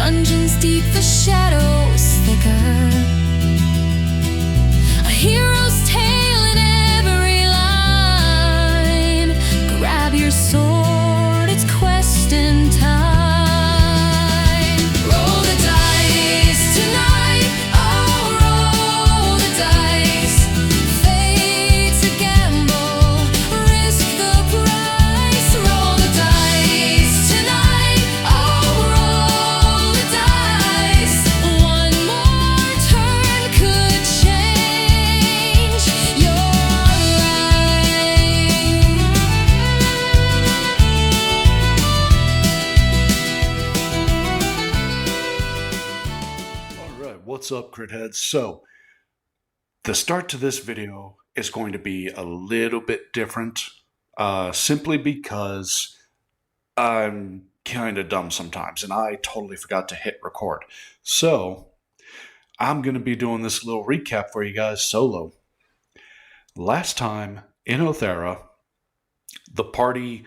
Dungeons deep, the shadows thicker. A hero's tale in every line. Grab your sword, it's questing time. Roll the dice tonight, oh roll the dice. Fate's a gamble, risk the price. Roll the dice tonight, oh roll the dice. One more turn could change your life. Alright, what's up, CritHeads? So, the start to this video is going to be a little bit different, simply because I'm kind of dumb sometimes, and I totally forgot to hit record. So, I'm going to be doing this little recap for you guys solo. Last time, in Aoethera, the party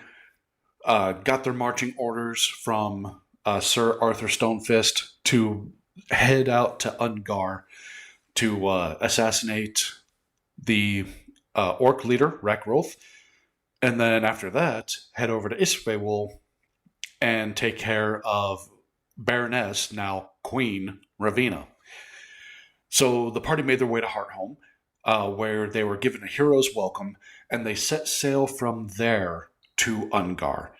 got their marching orders from Sir Arthur Stonefist to head out to Undgar to assassinate the orc leader, Rakrulf, and then after that, head over to Vewul and take care of Baroness, now Queen, Ravina. So the party made their way to Hearthome, where they were given a hero's welcome, and they set sail from there to Undgar.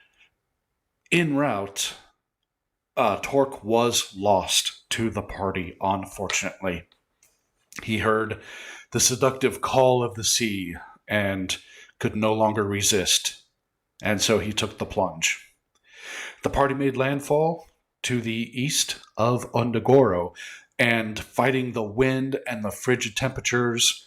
En route, Torque was lost to the party, unfortunately. He heard the seductive call of the sea and could no longer resist, and so he took the plunge. The party made landfall to the east of Undgar, and fighting the wind and the frigid temperatures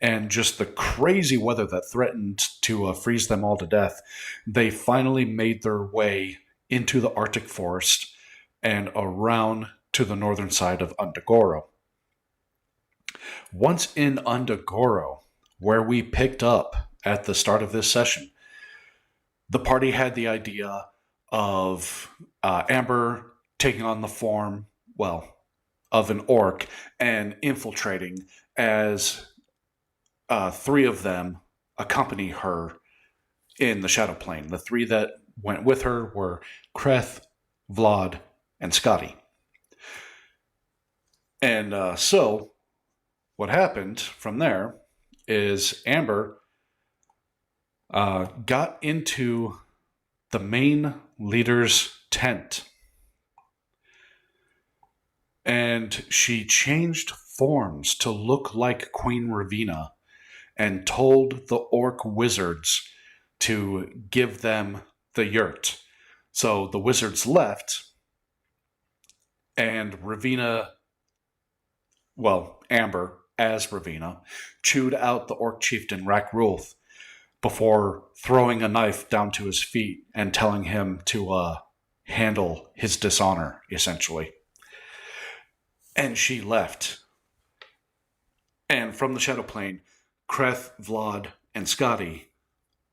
and just the crazy weather that threatened to freeze them all to death, they finally made their way into the Arctic forest and around to the northern side of Undgar. Once in Undgar, where we picked up at the start of this session, the party had the idea of Amber taking on the form, of an orc and infiltrating as three of them accompany her in the Shadow Plane. The three that went with her were Kreth, Vlad, and Scotty. And so, what happened from there is Amber got into the main leader's tent. And she changed forms to look like Queen Ravina and told the orc wizards to give them the yurt. So the wizards left, and Amber, as Ravina, chewed out the orc chieftain Rakrulf before throwing a knife down to his feet and telling him to handle his dishonor, essentially. And she left. And from the Shadow Plane, Kreth, Vlad, and Scotty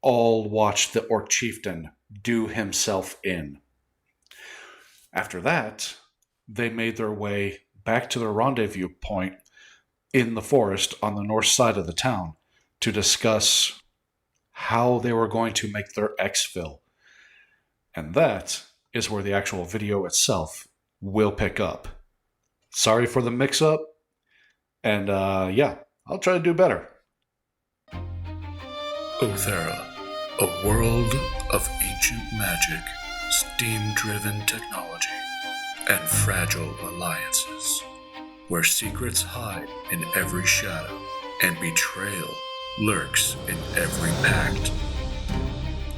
all watched the orc chieftain do himself in. After that, they made their way back to their rendezvous point in the forest on the north side of the town to discuss how they were going to make their exfil. And that is where the actual video itself will pick up. Sorry for the mix-up, and I'll try to do better. Aoethera, a world of ancient magic, steam-driven technology, and fragile alliances, where secrets hide in every shadow and betrayal lurks in every pact.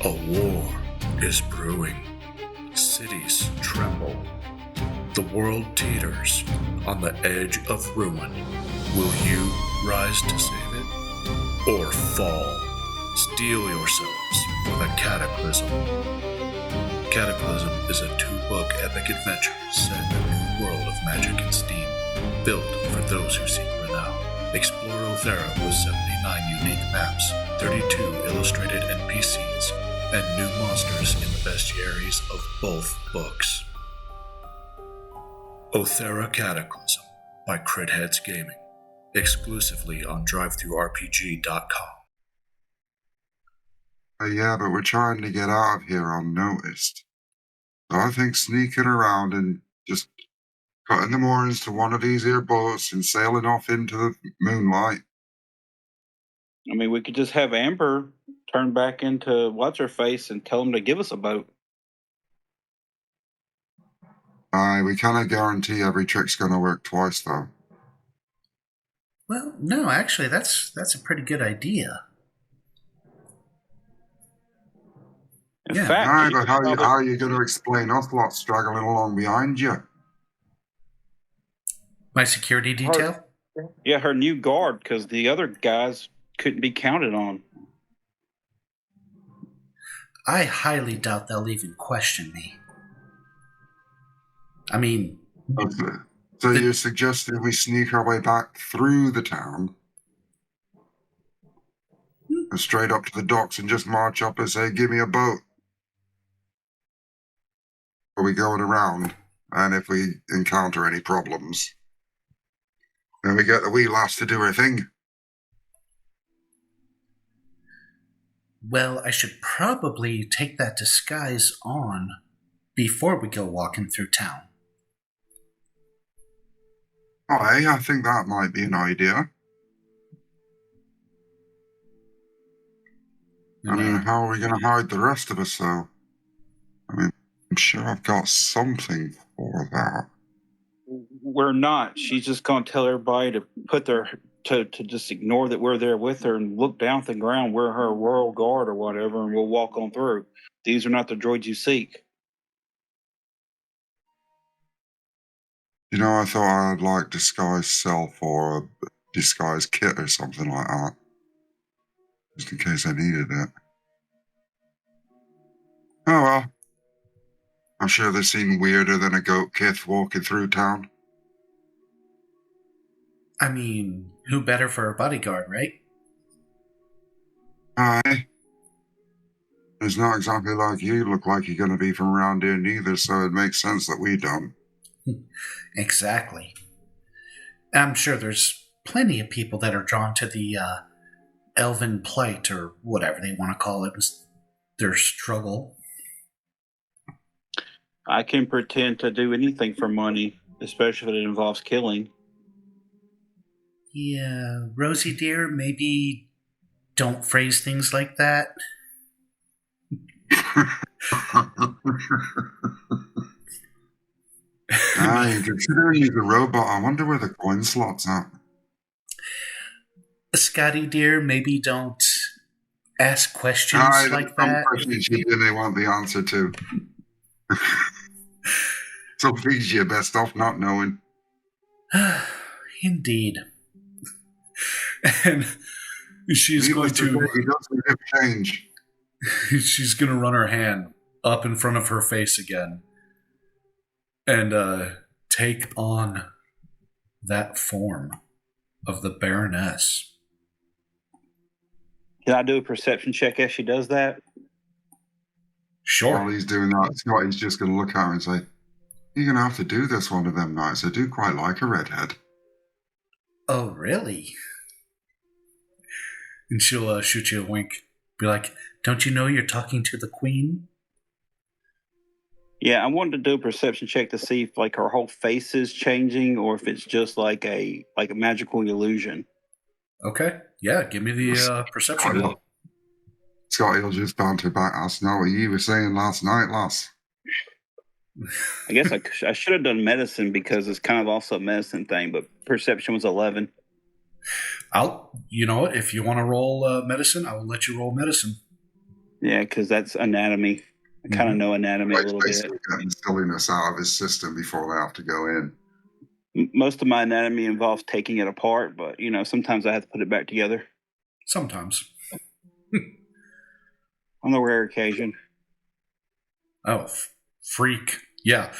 A war is brewing. Cities tremble. The world teeters on the edge of ruin. Will you rise to save it? Or fall? Steel yourselves for the Cataclysm. Cataclysm is a 2-book epic adventure set in a new world of magic and steam, built for those who seek renown. Explore Aoethera with 79 unique maps, 32 illustrated NPCs, and new monsters in the bestiaries of both books. Aoethera Cataclysm by CritHeads Gaming, exclusively on DriveThruRPG.com. Yeah, but we're trying to get out of here unnoticed. So I think sneaking around and just cutting the moorings to one of these here boats and sailing off into the moonlight. I mean, we could just have Amber turn back into What's-Her-Face and tell him to give us a boat. We cannot guarantee every trick's going to work twice, though. Well, no, actually, that's a pretty good idea. In Yeah. fact, Aye, she but could how probably- are you going to explain us lot straggling along behind you? My security detail? yeah, her new guard, because the other guys couldn't be counted on. I highly doubt they'll even question me. I mean, Okay. So you're suggesting we sneak our way back through the town, and straight up to the docks and just march up and say, give me a boat? Are we going around? And if we encounter any problems, then we get the wee lass to do her thing. well, I should probably take that disguise on before we go walking through town. Aye, I think that might be an idea. I mean, how are we going to hide the rest of us, though? I mean, I'm sure I've got something for that. We're not. She's just going to tell everybody to put their to just ignore that we're there with her and look down at the ground. We're her royal guard or whatever, and we'll walk on through. These are not the droids you seek. You know, I thought I'd like disguise self or a disguise kit or something like that, just in case I needed it. Oh well. I'm sure they seem weirder than a goat kith walking through town. I mean, who better for a bodyguard, right? Aye. It's not exactly like you look like you're going to be from around here neither, so it makes sense that we don't. Exactly. I'm sure there's plenty of people that are drawn to the elven plight, or whatever they want to call it, their struggle. I can pretend to do anything for money, especially if it involves killing. Yeah, Rosie dear, maybe don't phrase things like that. Aye, considering he's a robot, I wonder where the coin slot's at. Scotty dear, maybe don't ask questions Aye, like some that. questions you really want the answer to. So please, you're best off not knowing. Indeed. And she's Needless going to say, he doesn't give change. she's going to run her hand up in front of her face again and take on that form of the Baroness. Can I do a perception check as she does that? Sure. While he's doing that, Scotty's just going to look at her and say, you're going to have to do this one of them nights. I do quite like a redhead. Oh, really? And she'll shoot you a wink. Be like, don't you know you're talking to the queen? Yeah, I wanted to do a perception check to see if like her whole face is changing or if it's just like a magical illusion. Okay. Yeah, give me the perception roll. Scotty will just banter back. That's not what you were saying last night, lass. I guess I should have done medicine because it's kind of also a medicine thing, but perception was 11. You know what? If you want to roll medicine, I will let you roll medicine. Yeah, because that's anatomy. I kind of know anatomy a little bit. Basically getting silliness out of his system before they have to go in. Most of my anatomy involves taking it apart, but sometimes I have to put it back together Sometimes. on the rare occasion. Oh, freak. Yeah.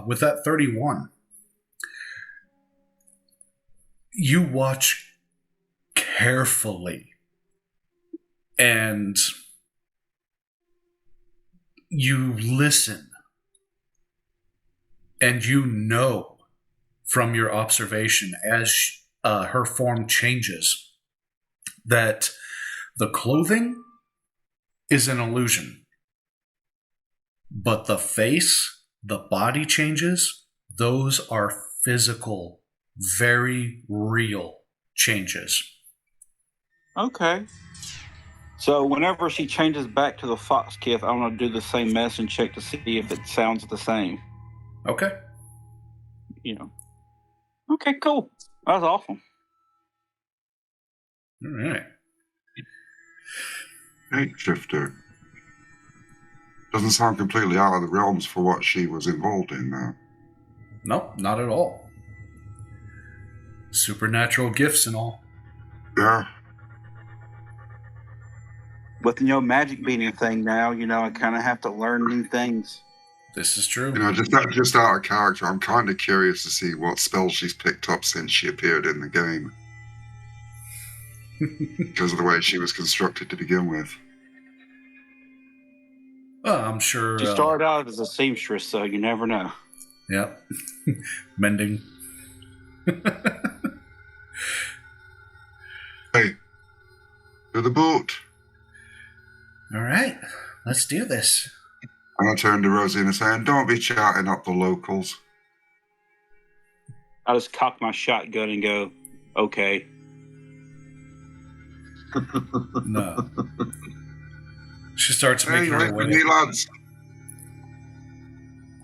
With that 31, you watch carefully and you listen and you know from your observation as her form changes that the clothing is an illusion, but the face, the body changes, those are physical, very real changes. Okay. So whenever she changes back to the fox kith, I'm going to do the same medicine check to see if it sounds the same. Okay. Okay, cool. That's awesome. All right. Shapeshifter. Doesn't sound completely out of the realms for what she was involved in, though. Nope, not at all. Supernatural gifts and all. Yeah. With magic being a thing now, I kind of have to learn new things. This is true. Just out of character, I'm kind of curious to see what spells she's picked up since she appeared in the game. Because of the way she was constructed to begin with. I'm sure. She started out as a seamstress, so you never know. Yep. Mending. Hey, to the boat. All right, let's do this. And I turned to Rosie and I said, don't be chatting up the locals. I just cock my shotgun and go, okay. No. She starts making her way. Me, lads.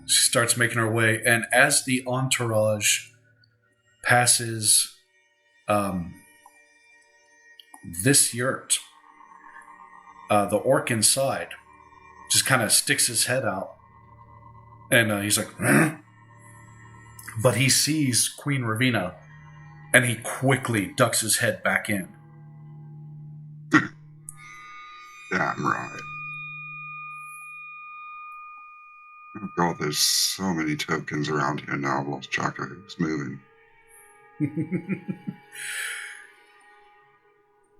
She starts making her way, and as the entourage passes this yurt, the orc inside just kind of sticks his head out, and he's like, "Huh?" But he sees Queen Ravina, and he quickly ducks his head back in. Damn right. Oh God, there's so many tokens around here now. I've lost track of who's moving.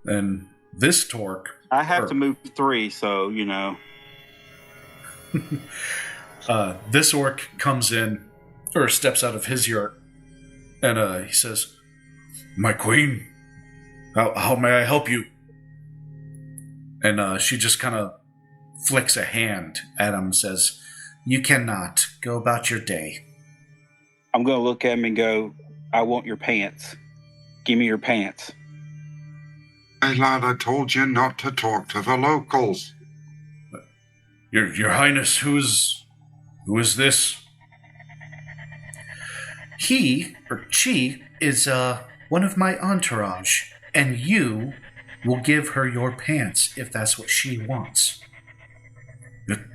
And this torque... I have to move 3, so, this orc comes in, or steps out of his yurt, and he says, "My queen, how may I help you?" And she just kind of flicks a hand at him and says, "You cannot. Go about your day." I'm going to look at him and go, "I want your pants. Give me your pants." Hey lad, I told you not to talk to the locals. Your Highness, who is this? He, or she, is one of my entourage, and you will give her your pants if that's what she wants.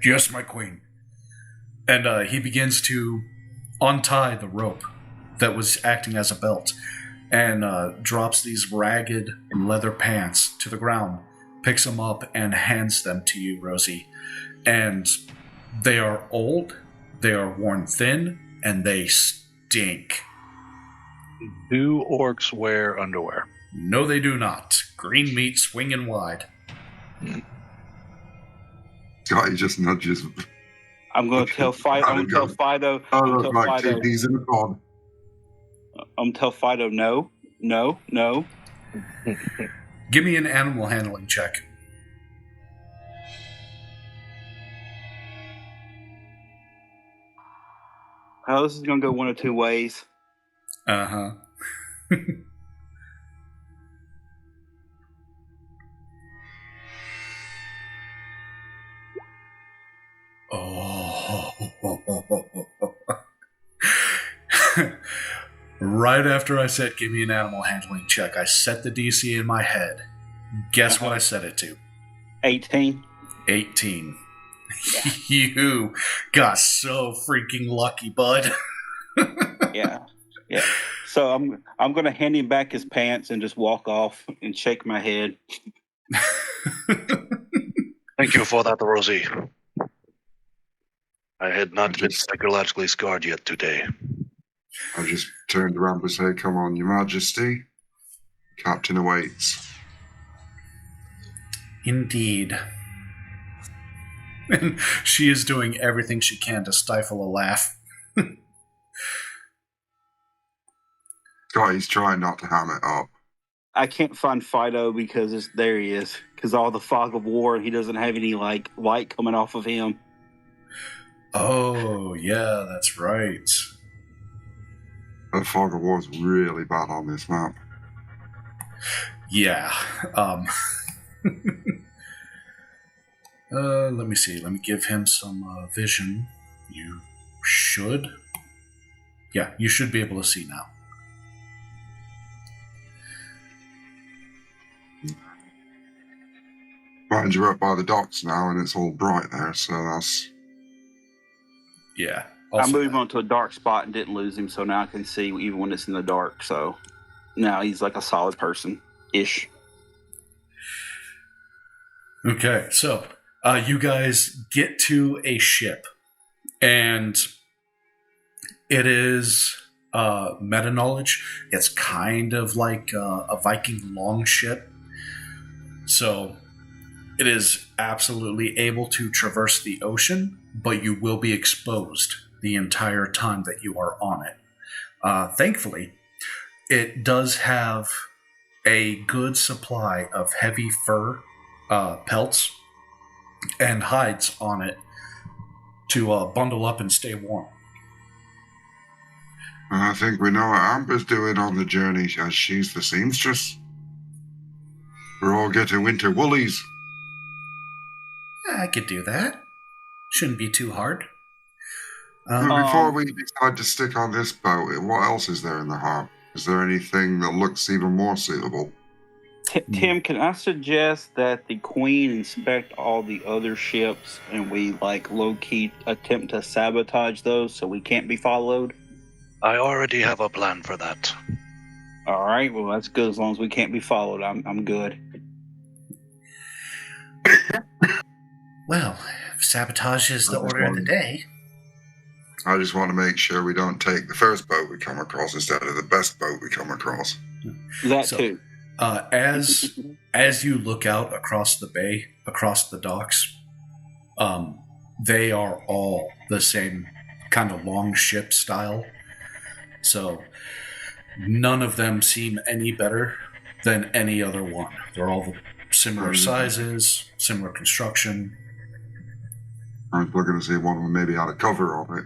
Yes, my queen. And he begins to untie the rope that was acting as a belt, and drops these ragged leather pants to the ground, picks them up, and hands them to you, Rosie. And they are old, they are worn thin, and they stink. Do orcs wear underwear? No, they do not. Green meat swinging wide. Scotty just nudges. I'm going to tell Fido. I'm going to tell Fido. Oh, look like two peas in a pod. I'm going to tell Fido, no. Give me an animal handling check. Oh, this is going to go one of two ways. Uh-huh. Oh. Right after I said, give me an animal handling check, I set the DC in my head. Guess what I set it to? 18. 18. Yeah. You got so freaking lucky, bud. Yeah. So I'm going to hand him back his pants and just walk off and shake my head. Thank you for that, Rosie. I had not been psychologically scarred yet today. I just turned around and said, "Come on, Your Majesty. Captain awaits." Indeed. And she is doing everything she can to stifle a laugh. Scotty's trying not to ham it up. I can't find Fido because there he is. Because all the fog of war, and he doesn't have any like light coming off of him. Oh, yeah, that's right. The fog of war is really bad on this map. Yeah. Let me see. Let me give him some vision. You should. Yeah, you should be able to see now. Mind you're up by the docks now, and it's all bright there, so that's... Yeah. I Also, moved him onto a dark spot and didn't lose him, so now I can see even when it's in the dark. So now he's like a solid person-ish. okay, so you guys get to a ship, and it is meta knowledge. It's kind of like a Viking longship, so it is absolutely able to traverse the ocean, but you will be exposed the entire time that you are on it. Thankfully, it does have a good supply of heavy fur pelts and hides on it to bundle up and stay warm. I think we know what Amber's doing on the journey, as she's the seamstress. We're all getting winter woolies. I could do that. Shouldn't be too hard. Before we decide to stick on this boat, what else is there in the harbor? Is there anything that looks even more suitable? Tim, can I suggest that the Queen inspect all the other ships and we like low-key attempt to sabotage those so we can't be followed? I already have a plan for that. All right, well that's good. As long as we can't be followed, I'm good. Well, if sabotage is the order of the day. I just want to make sure we don't take the first boat we come across instead of the best boat we come across. That So- too. As you look out across the bay, across the docks, they are all the same kind of long ship style. So none of them seem any better than any other one. They're all similar sizes, similar construction. I was looking to see if one of them maybe had a cover on it.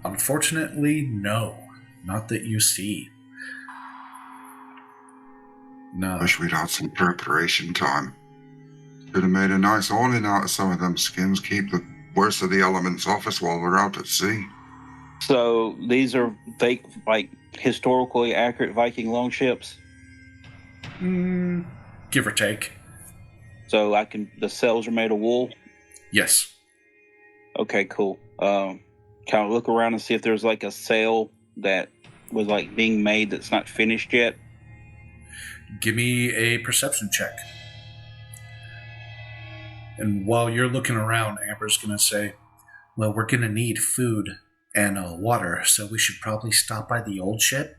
Unfortunately, no. Not that you see. No. Wish we'd had some preparation time. Could have made a nice awning out of some of them skins, keep the worst of the elements off us while we're out at sea. So these are fake, like historically accurate Viking longships. Give or take. So the sails are made of wool. Yes. Okay, cool. Kind of look around and see if there's like a sail that was like being made that's not finished yet. Give me a perception check. And while you're looking around, Amber's going to say, well, we're going to need food and water, so we should probably stop by the old ship,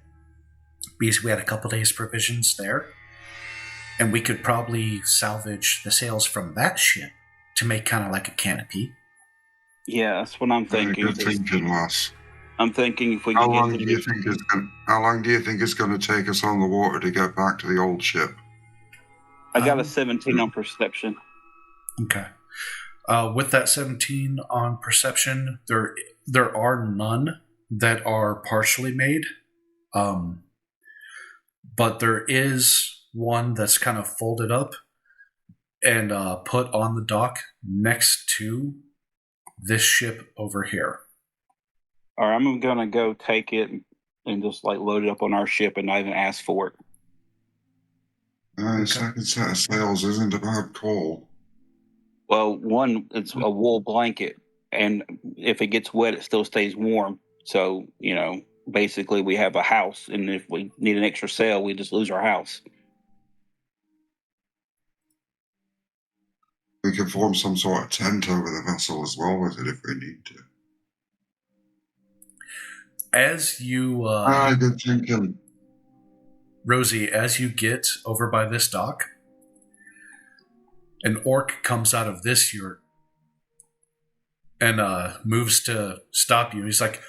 because we had a couple days provisions there. And we could probably salvage the sails from that ship to make kind of like a canopy. Yeah, that's what I'm thinking. Good thinking, lass. I'm thinking if we How can long get do you think it's going to take us on the water to get back to the old ship? I got a 17 on perception. Okay. With that 17 on perception, there are none that are partially made. But there is one that's kind of folded up and put on the dock next to this ship over here. All right, I'm gonna go take it and just like load it up on our ship and not even ask for it. The second set of sails isn't a bad call. Well, one, it's a wool blanket, and if it gets wet, it still stays warm. So, basically we have a house, and if we need an extra sail, we just lose our house. We can form some sort of tent over the vessel as well with it if we need to. As you, Good thinking. Rosie, as you get over by this dock, an orc comes out of this yurt and moves to stop you. He's like,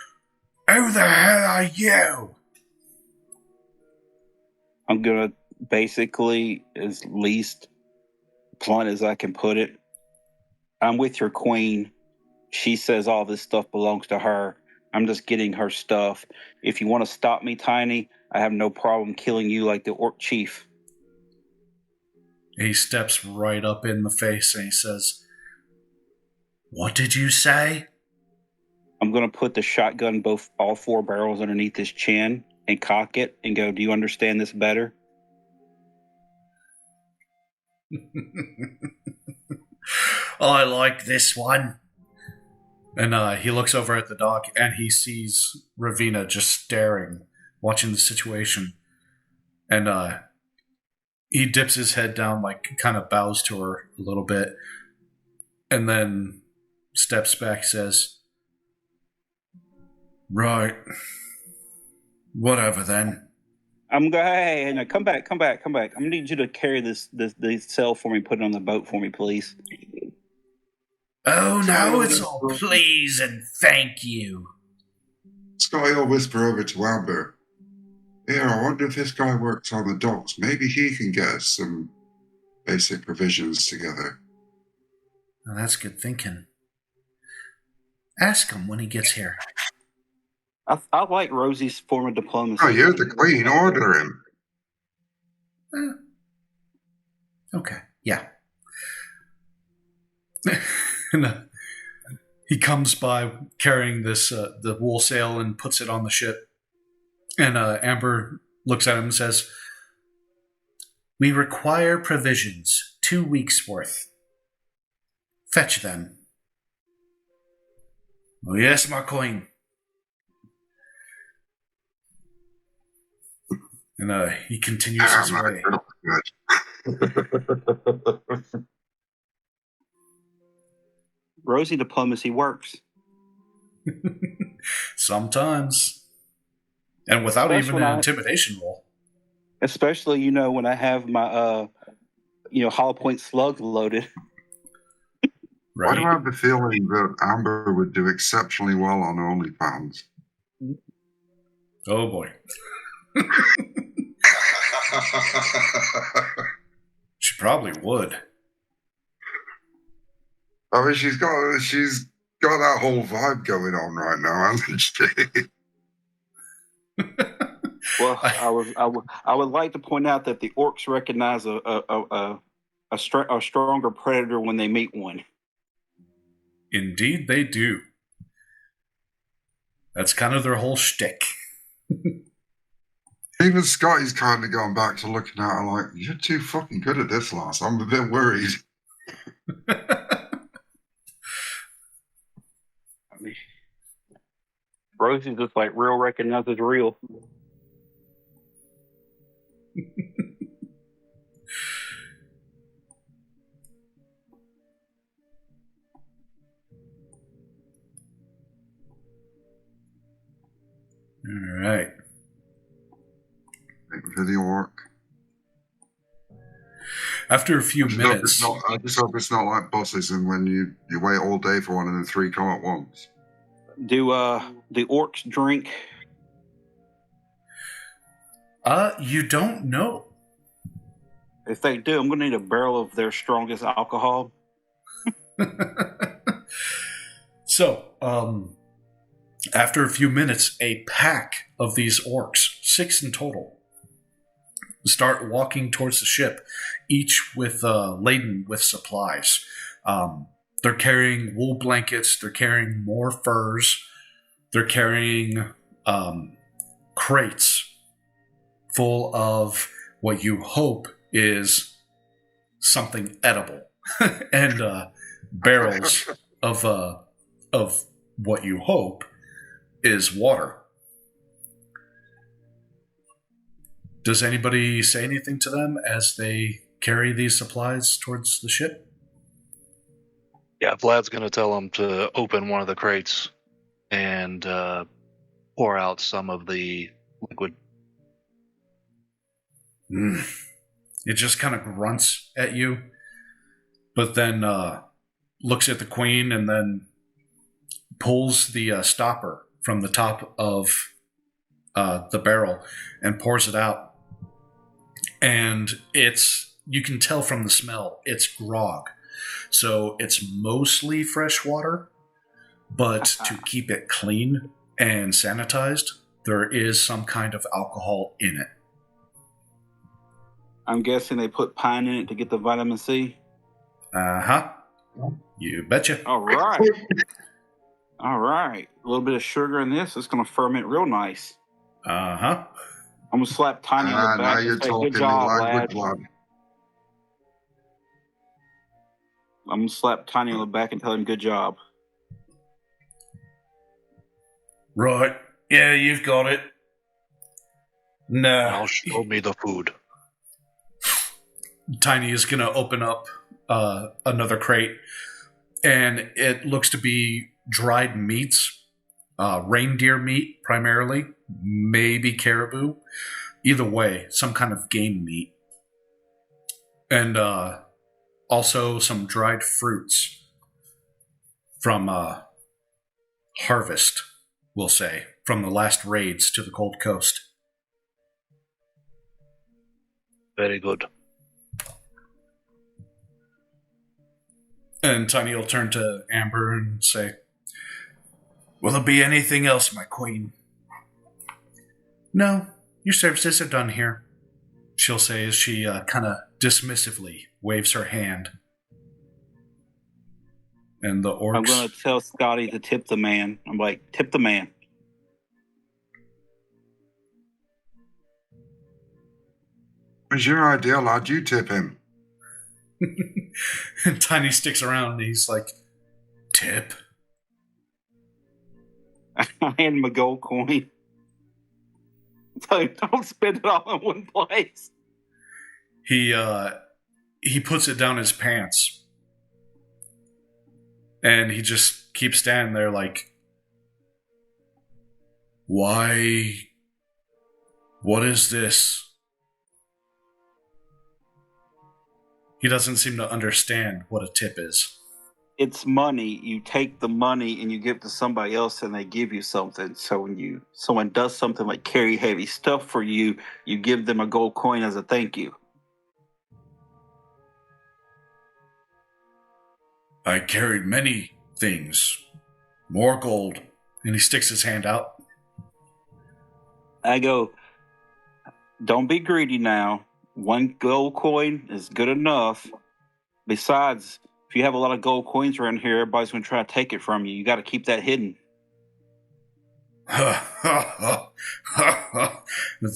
"Who the hell are you?" I'm gonna basically, as least blunt as I can put it, I'm with your queen. She says all this stuff belongs to her. I'm just getting her stuff. If you want to stop me, Tiny, I have no problem killing you like the orc chief. He steps right up in the face and he says, "What did you say?" I'm going to put the shotgun, all 4 barrels underneath his chin and cock it and go, do you understand this better? I like this one. And he looks over at the dock and he sees Ravina just staring, watching the situation. And he dips his head down, like kind of bows to her a little bit, and then steps back, says, "Right. Whatever then." I'm going, hey, no, come back. I'm going to need you to carry this cell for me, put it on the boat for me, please. Oh, no, it's all please and thank you. Scotty will whisper over to Amber. Here, I wonder if this guy works on the docks. Maybe he can get us some basic provisions together. Well, that's good thinking. Ask him when he gets here. I like Rosie's form of diplomacy. Oh, you're the queen. Order him. Okay, yeah. And, he comes by carrying this the wool sail and puts it on the ship. And Amber looks at him and says, "We require provisions, 2 weeks' worth. Fetch them." "Oh, yes, my queen." And he continues his way. Rosie diplomacy works. Sometimes. And without even an intimidation roll. Especially, when I have my, hollow point slugs loaded. Right. Why do I have the feeling that Amber would do exceptionally well on OnlyFans? Oh, boy. She probably would. I mean, she's got that whole vibe going on right now, hasn't she? Well, I would like to point out that the orcs recognize a stronger predator when they meet one. Indeed, they do. That's kind of their whole shtick. Even Scotty's kind of gone back to looking at her like, "You're too fucking good at this, lass. I'm a bit worried." Rosie's just like, real recognizes real. All right. For the orc. After a few minutes. I just hope it's not like buses and when you wait all day for one and then 3 come at once. Do the orcs drink? You don't know. If they do, I'm going to need a barrel of their strongest alcohol. So, after a few minutes, a pack of these orcs, 6 in total, start walking towards the ship, each with laden with supplies. They're carrying wool blankets. They're carrying more furs. They're carrying crates full of what you hope is something edible, and barrels of what you hope is water. Does anybody say anything to them as they carry these supplies towards the ship? Yeah, Vlad's going to tell them to open one of the crates and pour out some of the liquid. It just kind of grunts at you, but then looks at the queen and then pulls the stopper from the top of the barrel and pours it out. and you can tell from the smell, it's grog. So it's mostly fresh water, but to keep it clean and sanitized, there is some kind of alcohol in it. I'm guessing they put pine in it to get the vitamin C. Uh-huh. You betcha. All right. All right. A little bit of sugar in this. It's going to ferment real nice. Uh-huh. I'm going to slap Tiny on the Now back you're and say, talking good job, me lad. language, lad. I'm going to slap Tiny on the back and tell him good job. Right. Yeah, you've got it. No. Now show me the food. Tiny is going to open up another crate, and it looks to be dried meats, reindeer meat primarily, maybe caribou. Either way, some kind of game meat. And also some dried fruits from harvest, we'll say, from the last raids to the Cold Coast. Very good. And Tiny will turn to Amber and say, will there be anything else, my queen? No, your services are done here, she'll say as she kind of dismissively waves her hand. And the orcs... I'm going to tell Scotty to tip the man. I'm like, tip the man. What's your idea, lad? You tip him. And Tiny sticks around and he's like, tip? I hand him a gold coin. Tell him, don't spend it all in one place. He puts it down his pants. And he just keeps standing there like, why? What is this? He doesn't seem to understand what a tip is. It's money. You take the money and you give it to somebody else and they give you something. So when someone does something like carry heavy stuff for you, you give them a gold coin as a thank you. I carried many things. More gold. And he sticks his hand out. I go, don't be greedy now. One gold coin is good enough. Besides, if you have a lot of gold coins around here, everybody's going to try to take it from you. You got to keep that hidden.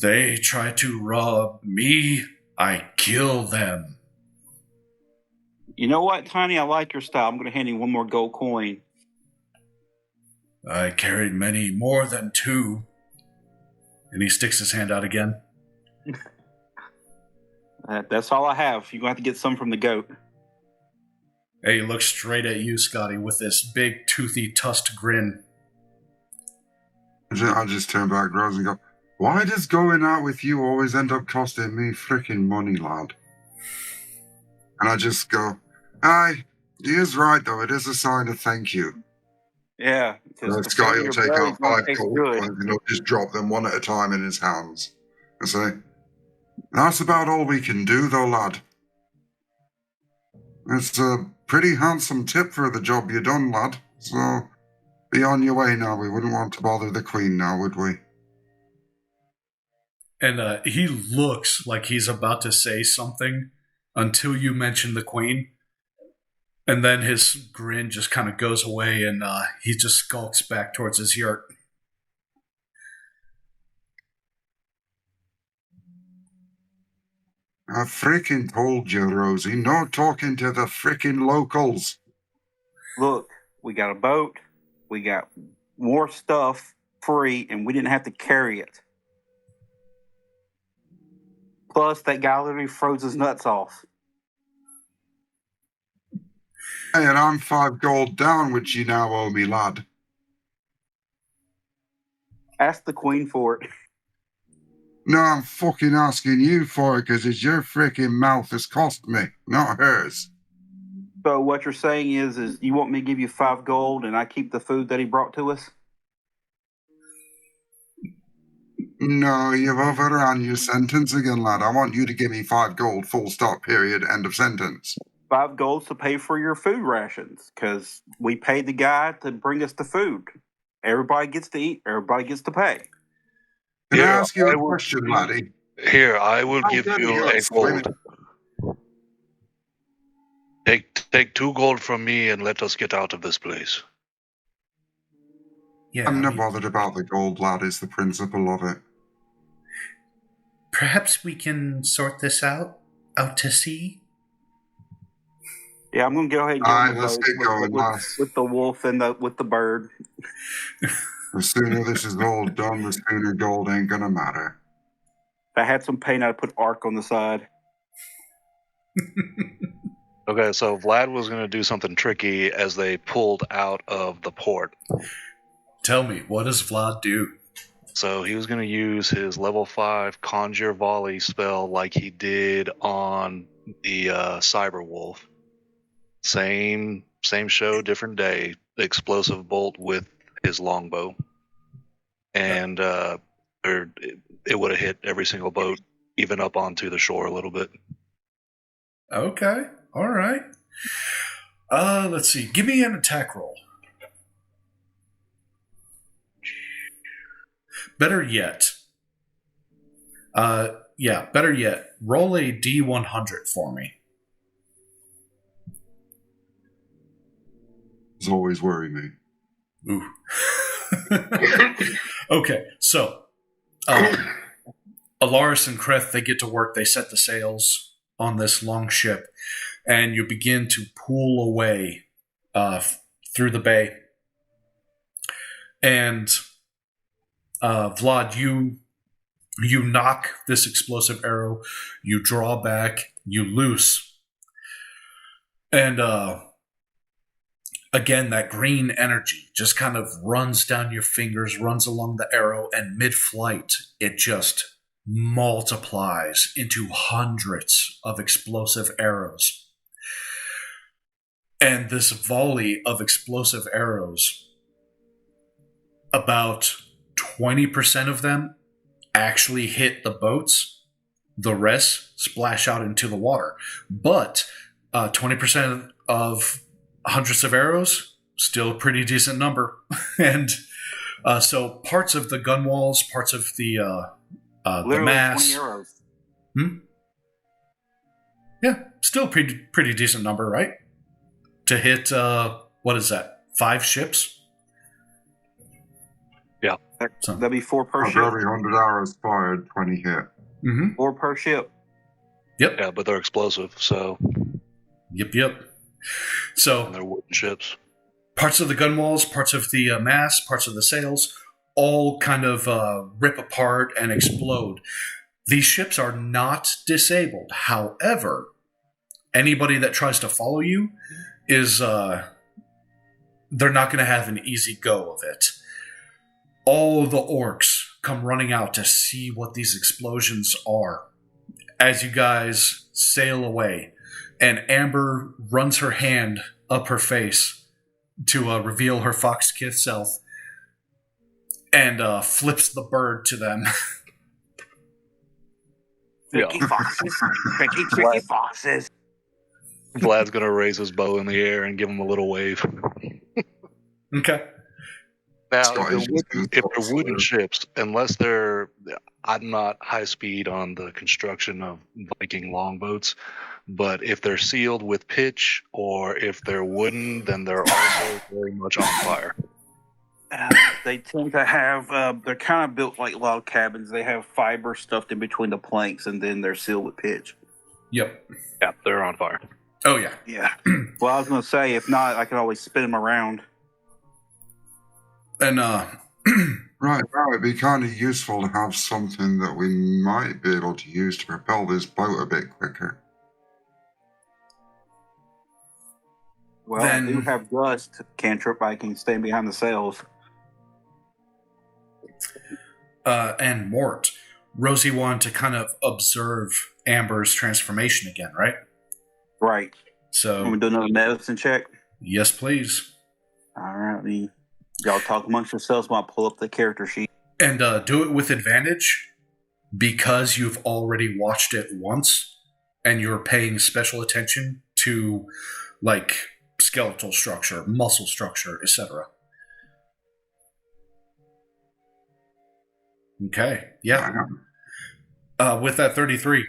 They try to rob me. I kill them. You know what, Tiny? I like your style. I'm going to hand you one more gold coin. I carried many, more than 2. And he sticks his hand out again. That's all I have. You're going to have to get some from the goat. Hey, he looks straight at you, Scotty, with this big, toothy, tusked grin. I just turn back, Rose, and go, why does going out with you always end up costing me freaking money, lad? And I just go, aye, he is right, though. It is a sign of thank you. Yeah. Scotty will take out 5 gold coins and he'll just drop them one at a time in his hands. I say, that's about all we can do, though, lad. It's a pretty handsome tip for the job you done, lad. So, be on your way now. We wouldn't want to bother the queen now, would we? And he looks like he's about to say something until you mention the queen. And then his grin just kind of goes away and he just skulks back towards his yurt. I freaking told you, Rosie, no talking to the freaking locals. Look, we got a boat. We got more stuff free, and we didn't have to carry it. Plus, that guy literally froze his nuts off. Hey, and I'm 5 gold down, which you now owe me, lad. Ask the queen for it. No, I'm fucking asking you for it because it's your freaking mouth that's cost me, not hers. So what you're saying is you want me to give you 5 gold and I keep the food that he brought to us? No, you've overrun your sentence again, lad. I want you to give me 5 gold, full stop, period, end of sentence. 5 golds to pay for your food rations, because we paid the guy to bring us the food. Everybody gets to eat. Everybody gets to pay. Can I Yeah, ask you I a will- question, laddie? Here, I will How give dare you you a explain gold. Take 2 gold from me and let us get out of this place. Yeah, I'm I not mean, bothered about the gold, lad. It's the principle of it. perhaps we can sort this out to sea. Yeah, I'm gonna go ahead and All get right, on the let's boat get going, lads. with the wolf and with the bird. The sooner this is all done, the sooner gold ain't gonna matter. If I had some paint, I'd put arc on the side. Okay, so Vlad was going to do something tricky as they pulled out of the port. Tell me, what does Vlad do? So he was going to use his level 5 Conjure Volley spell like he did on the Cyber Wolf. Same show, different day. Explosive bolt with his longbow. And it would have hit every single boat, even up onto the shore a little bit. Okay, all right. Let's see. Give me an attack roll. Better yet, better yet, roll a D100 for me. It's always worry me. Ooh. Okay, so Alaris and Kreth, they get to work. They set the sails on this long ship, and you begin to pull away through the bay. And Vlad, you knock this explosive arrow, you draw back, you loose, and again, that green energy just kind of runs down your fingers, runs along the arrow, and mid-flight, it just multiplies into hundreds of explosive arrows. And this volley of explosive arrows, about 20% of them actually hit the boats. The rest splash out into the water. But 20% of hundreds of arrows, still a pretty decent number. And so parts of the gun walls, parts of the mass. 20 arrows. Yeah, still a pretty decent number, right? To hit, what is that, 5 ships? So. That'd be 4 per For ship. every 100 arrows fired, 20 hit. Mm-hmm. 4 per ship. Yep. Yeah, but they're explosive, so. Yep. So. And they're wooden ships. Parts of the gun walls, parts of the mast, parts of the sails, all kind of rip apart and explode. These ships are not disabled. However, anybody that tries to follow you is, they're not going to have an easy go of it. All the orcs come running out to see what these explosions are as you guys sail away. And Amber runs her hand up her face to reveal her fox-kith self and flips the bird to them. Tricky foxes. Tricky foxes. Vlad's going to raise his bow in the air and give him a little wave. Okay. Now, Scottish if they're wooden ships, unless they're, I'm not high speed on the construction of Viking longboats, but if they're sealed with pitch or if they're wooden, then they're also very much on fire. They tend to have, they're kind of built like log cabins. They have fiber stuffed in between the planks, and then they're sealed with pitch. Yep. Yeah, they're on fire. Oh, yeah. Yeah. Well, I was going to say, if not, I can always spin them around. And, Right, now it'd be kind of useful to have something that we might be able to use to propel this boat a bit quicker. Well, Then- I do have Gust cantrip. I can stand behind the sails. and Mort, Rosie wanted to kind of observe Amber's transformation again, right? Right. So, Want me to do another medicine check? yes, please. All right. Y'all talk amongst yourselves while I pull up the character sheet. And do it with advantage because you've already watched it once and you're paying special attention to, like, skeletal structure, muscle structure, etc. Okay, yeah. With that 33,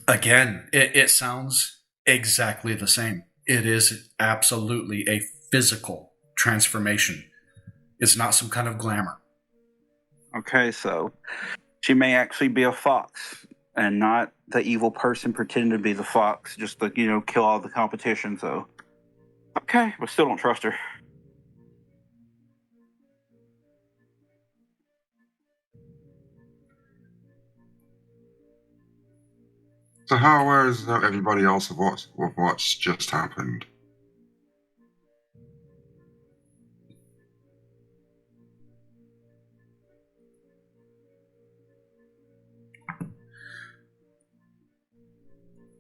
again, it sounds exactly the same. It is absolutely a physical transformation. It's not some kind of glamour. Okay, so she may actually be a fox and not the evil person pretending to be the fox, just to, kill all the competition. So, okay, but still don't trust her. So how aware is everybody else of what's just happened?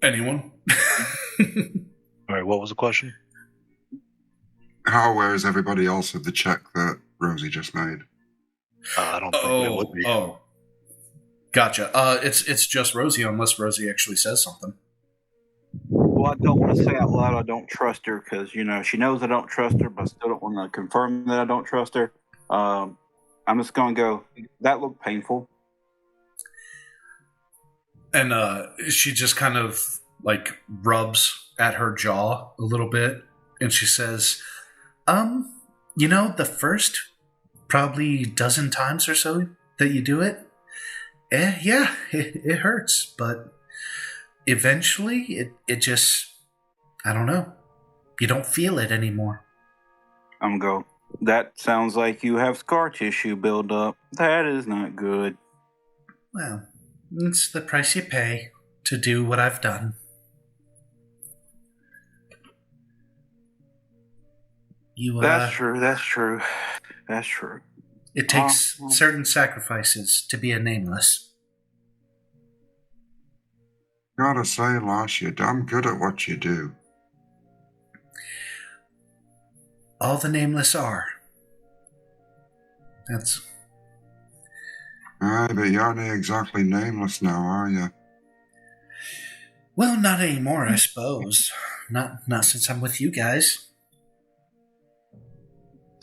Anyone? All right, what was the question? How aware is everybody else of the check that Rosie just made? I don't think they would be. Oh, gotcha. It's just Rosie, unless Rosie actually says something. Well, I don't want to say out loud I don't trust her because, she knows I don't trust her, but I still don't want to confirm that I don't trust her. I'm just going to go, that looked painful. And she just kind of, like, rubs at her jaw a little bit, and she says, the first probably dozen times or so that you do it, yeah, it hurts, but eventually it just, I don't know, you don't feel it anymore. I'm going to go, that sounds like you have scar tissue build up. That is not good. Well, it's the price you pay to do what I've done. That's true. It takes certain sacrifices to be a nameless. Gotta say, Lash, you're damn good at what you do. All the nameless are. That's... Aye, but you aren't exactly nameless now, are you? Well, not anymore, I suppose. Not since I'm with you guys.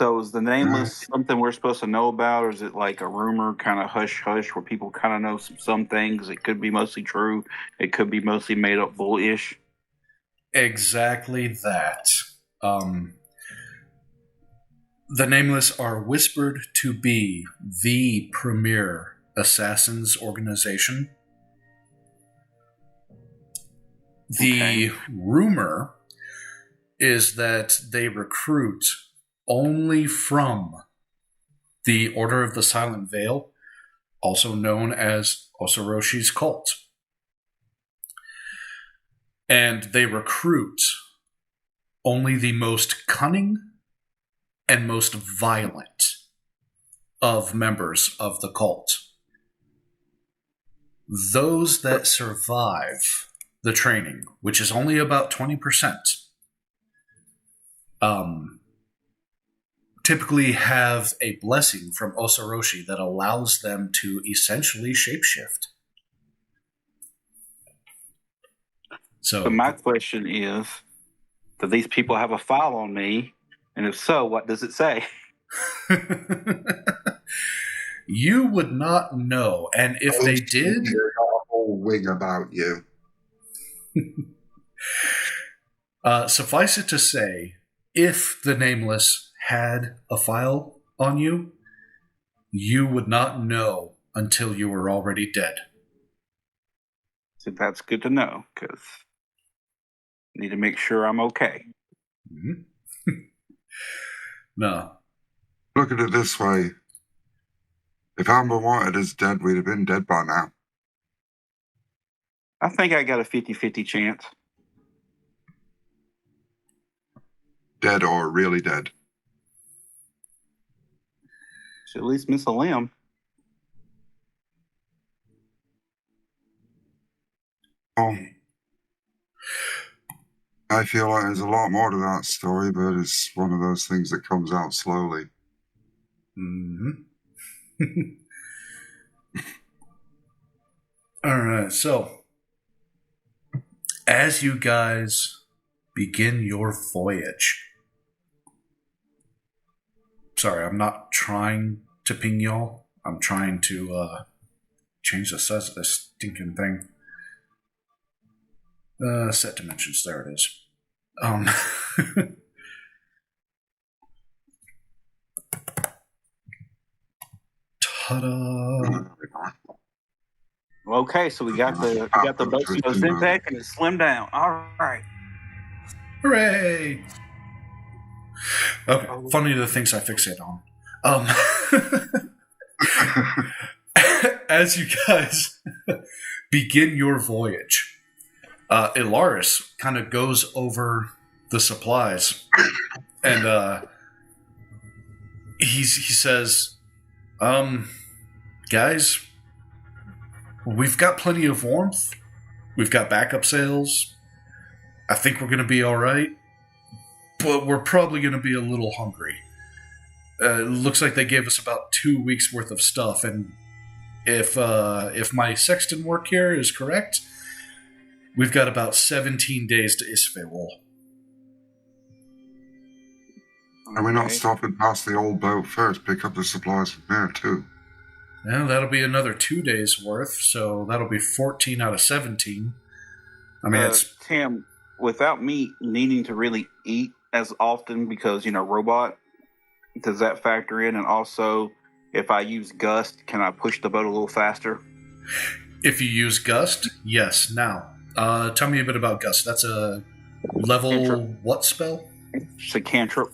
So is the nameless something we're supposed to know about, or is it like a rumor, kind of hush-hush, where people kind of know some things? It could be mostly true. It could be mostly made-up bullish. Exactly that. The Nameless are whispered to be the premier assassins organization. The rumor is that they recruit only from the Order of the Silent Veil, also known as Osiroshi's cult. And they recruit only the most cunning and most violent of members of the cult. Those that survive the training, which is only about 20%, typically have a blessing from Osoroshi that allows them to essentially shapeshift. So my question is, do these people have a file on me? And if so, what does it say? You would not know. And if they did... There's a whole wing about you. Suffice it to say, if the Nameless had a file on you, you would not know until you were already dead. So that's good to know, because I need to make sure I'm okay. Mm-hmm. No. Look at it this way. If Amber Wanted is dead, we'd have been dead by now. I think I got a 50-50 chance. Dead or really dead. Should at least miss a limb. Oh. I feel like there's a lot more to that story, but it's one of those things that comes out slowly. Mm-hmm. Alright, so as you guys begin your voyage. Sorry, I'm not trying to ping y'all. I'm trying to change the size of this stinking thing. Set dimensions, there it is. Ta-da! Okay, so we got the boat to Ozempic and it's slimmed down. All right. Hooray! Okay, funny the things I fixate on. As you guys begin your voyage, Ilaris kind of goes over the supplies, and he says, guys, we've got plenty of warmth. We've got backup sails. I think we're going to be all right, but we're probably going to be a little hungry. It looks like they gave us about 2 weeks worth of stuff, and if my sexton work here is correct, we've got about 17 days to Vewul. Are we not stopping past the old boat first? Pick up the supplies from there, too. Well, that'll be another 2 days worth, so that'll be 14 out of 17. I mean, it's... Tim, without me needing to really eat as often because, robot, does that factor in? And also, if I use Gust, can I push the boat a little faster? If you use Gust, yes. Now, tell me a bit about Gust. That's a level Cantrip. What spell? It's a cantrip.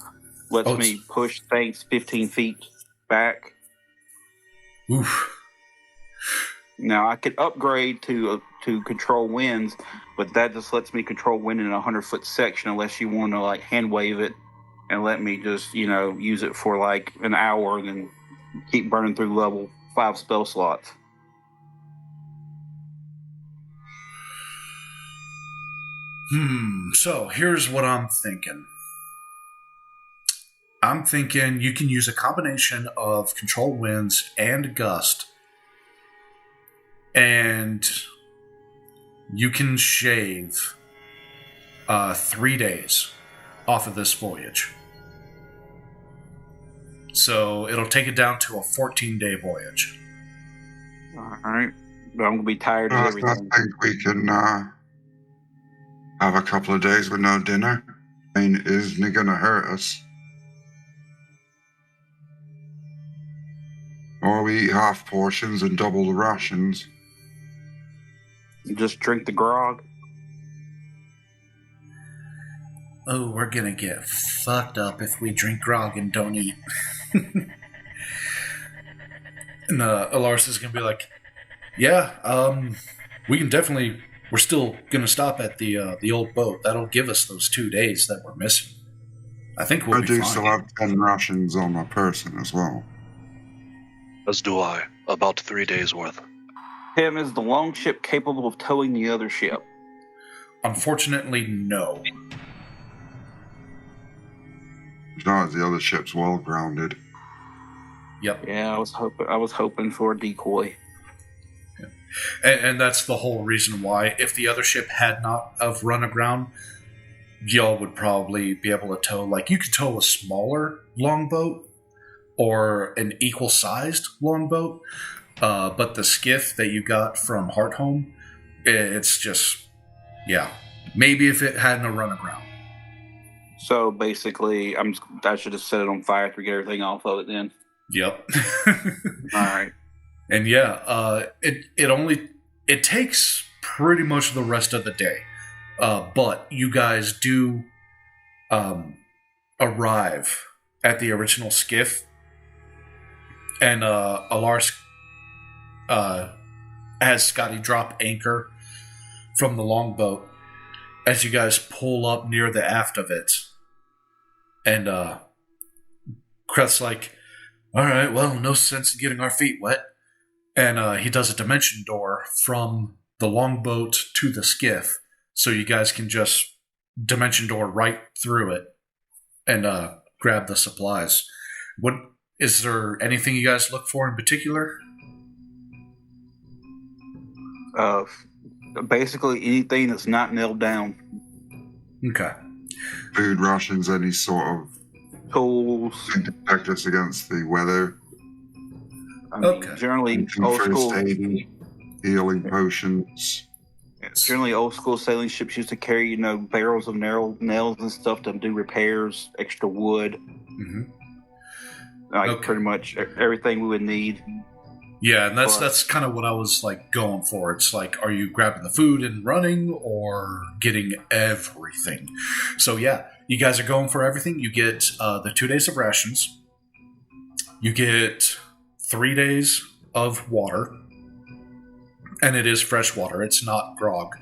Lets me push things 15 feet back. Oof. Now, I could upgrade to control winds, but that just lets me control wind in a 100-foot section unless you want to, hand wave it and let me just, use it for, an hour and then keep burning through level 5 spell slots. So, here's what I'm thinking. I'm thinking you can use a combination of control winds and gust, and you can shave 3 days off of this voyage. So it'll take it down to a 14-day voyage. All right. But I'm going to be tired of I everything. think we can have a couple of days with no dinner. I mean, isn't it going to hurt us? Or we eat half portions and double the rations. Just drink the grog. Oh, we're gonna get fucked up if we drink grog and don't eat. And Alaris is gonna be like, yeah, we can definitely, we're still gonna stop at the old boat. That'll give us those 2 days that we're missing. I think we'll be fine. I do still have 10 rations on my person as well. As do I. About 3 days worth. Tim, is the longship capable of towing the other ship? Unfortunately, no. No, the other ship's well grounded. Yep. Yeah, I was hoping for a decoy. Yeah. And that's the whole reason why. If the other ship had not have run aground, y'all would probably be able to tow. You could tow a smaller longboat or an equal-sized longboat, but the skiff that you got from Hearthome, it's just, yeah. Maybe if it hadn't run aground. So basically, I should have set it on fire to get everything off of it then. Yep. All right. And yeah, it takes pretty much the rest of the day, but you guys do arrive at the original skiff, and Alars has Scotty drop anchor from the longboat as you guys pull up near the aft of it. And Kreth's like, all right, well, no sense in getting our feet wet. And he does a dimension door from the longboat to the skiff, so you guys can just dimension door right through it and grab the supplies. Is there anything you guys look for in particular? Basically anything that's not nailed down. Okay. Food rations, any sort of Tools. thing to protect us against the weather. I mean, Okay. generally Anything old first school. aid, healing potions. Generally, old school sailing ships used to carry, barrels of nails and stuff to do repairs, extra wood, Okay. pretty much everything we would need. Yeah, and that's But- kind of what I was like going for. It's like, are you grabbing the food and running, or getting everything? So yeah, you guys are going for everything. You get the 2 days of rations. You get 3 days of water, and it is fresh water. It's not grog.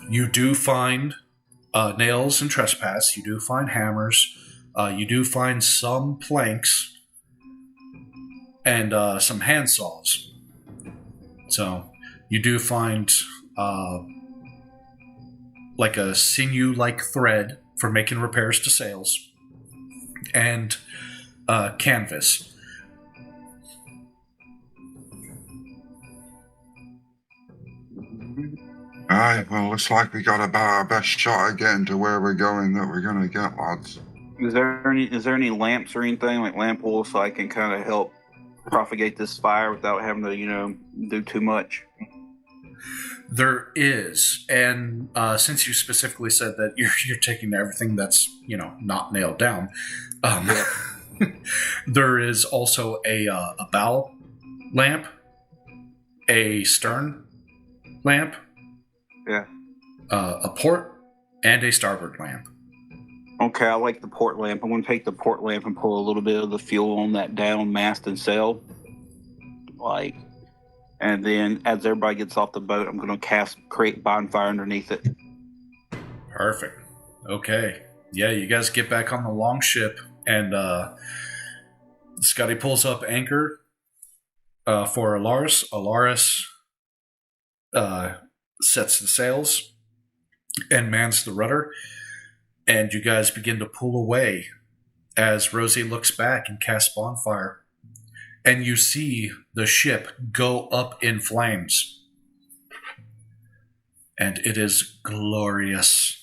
You do find nails and trespass. You do find hammers. You do find some planks and some hand saws. So you do find like a sinew-like thread for making repairs to sails, and canvas. Aye, well, looks like we got about our best shot at getting to where we're going that we're going to get, lads. Is there any lamps or anything like lamp oil so I can kind of help propagate this fire without having to do too much? There is, and since you specifically said that you're taking everything that's not nailed down, there is also a bow lamp, a stern lamp, a port, and a starboard lamp. Okay, I like the port lamp. I'm going to take the port lamp and pour a little bit of the fuel on that down mast and sail. And then as everybody gets off the boat, I'm going to create bonfire underneath it. Perfect. Okay. Yeah, you guys get back on the long ship, and Scotty pulls up anchor for Alaris. Alaris sets the sails and mans the rudder, and you guys begin to pull away as Rosie looks back and casts bonfire. And you see the ship go up in flames. And it is glorious.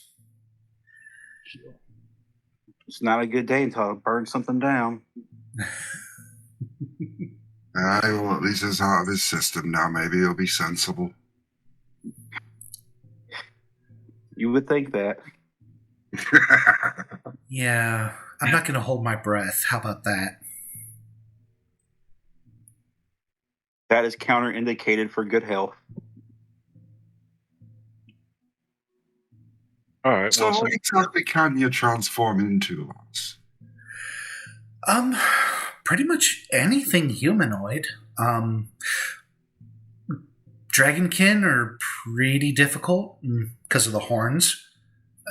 It's not a good day until I burn something down. Aye, well, at least it's out of his system now. Maybe he'll be sensible. You would think that. Yeah, I'm not going to hold my breath. How about that? That is counterindicated for good health. All right. So what exactly can you transform into, lads? Pretty much anything humanoid. Dragonkin are pretty difficult because of the horns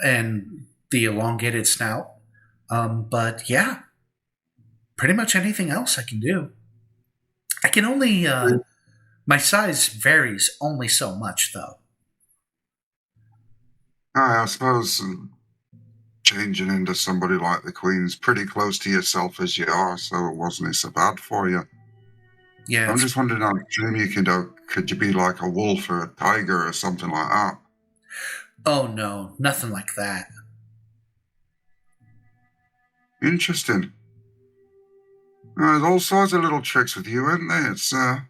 and the elongated snout. But yeah, pretty much anything else I can do. I can only, my size varies only so much, though. I suppose changing into somebody like the Queen's pretty close to yourself as you are, so it wasn't so bad for you. Yeah, I'm just wondering how Jim you can do. Could you be like a wolf or a tiger or something like that? Oh no, nothing like that. Interesting. There's all sorts of little tricks with you, isn't there? It's a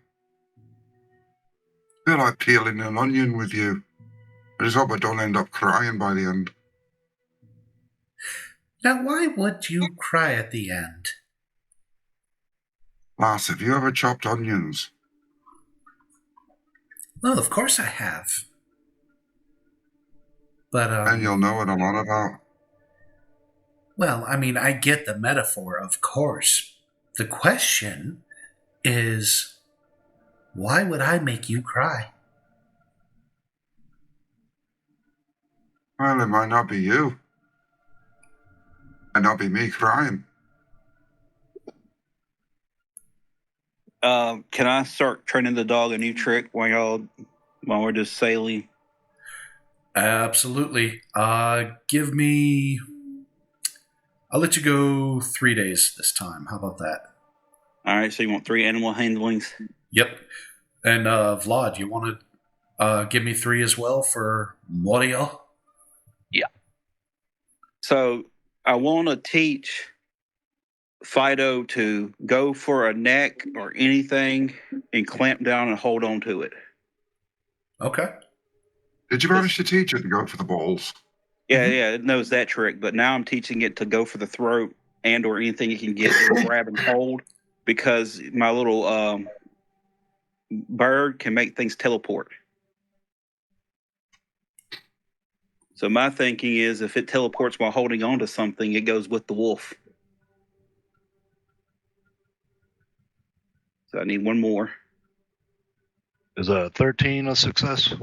bit like peeling an onion with you. I just hope I don't end up crying by the end. Now, why would you cry at the end? Lass, have you ever chopped onions? Well, of course I have. But, Then you'll know what I'm on about. well, I mean, I get the metaphor, of course. The question is, why would I make you cry? Well, it might not be you. It might not be me crying. Can I start training the dog a new trick while we're just sailing? Absolutely. Give me I'll let you go 3 days this time. How about that? All right, so you want 3 animal handlings? Yep. And Vlad, you want to give me 3 as well for Moria? So I want to teach Fido to go for a neck or anything and clamp down and hold on to it. Okay. Did you manage to teach it to go for the balls? Yeah, it knows that trick, but now I'm teaching it to go for the throat and or anything it can get and grab and hold, because my little bird can make things teleport. So my thinking is if it teleports while holding on to something, it goes with the wolf. So I need 1 more. Is a 13 a success?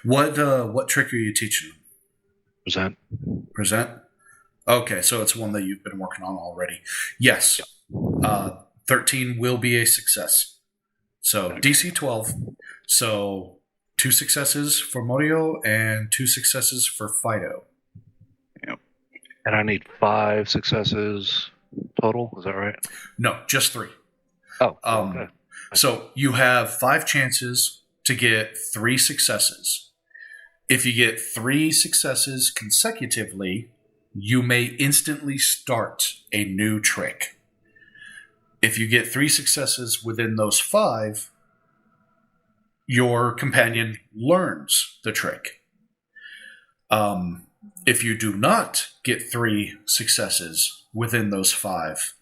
What trick are you teaching them? Present? Okay, so it's one that you've been working on already. Yes. 13 will be a success. So DC 12. So 2 successes for Morio and 2 successes for Fido. Yep. And I need 5 successes total. Is that right? No, just 3. Oh, okay. So you have 5 chances to get 3 successes. If you get 3 successes consecutively, you may instantly start a new trick. If you get 3 successes within those 5, your companion learns the trick. If you do not get 3 successes within those 5,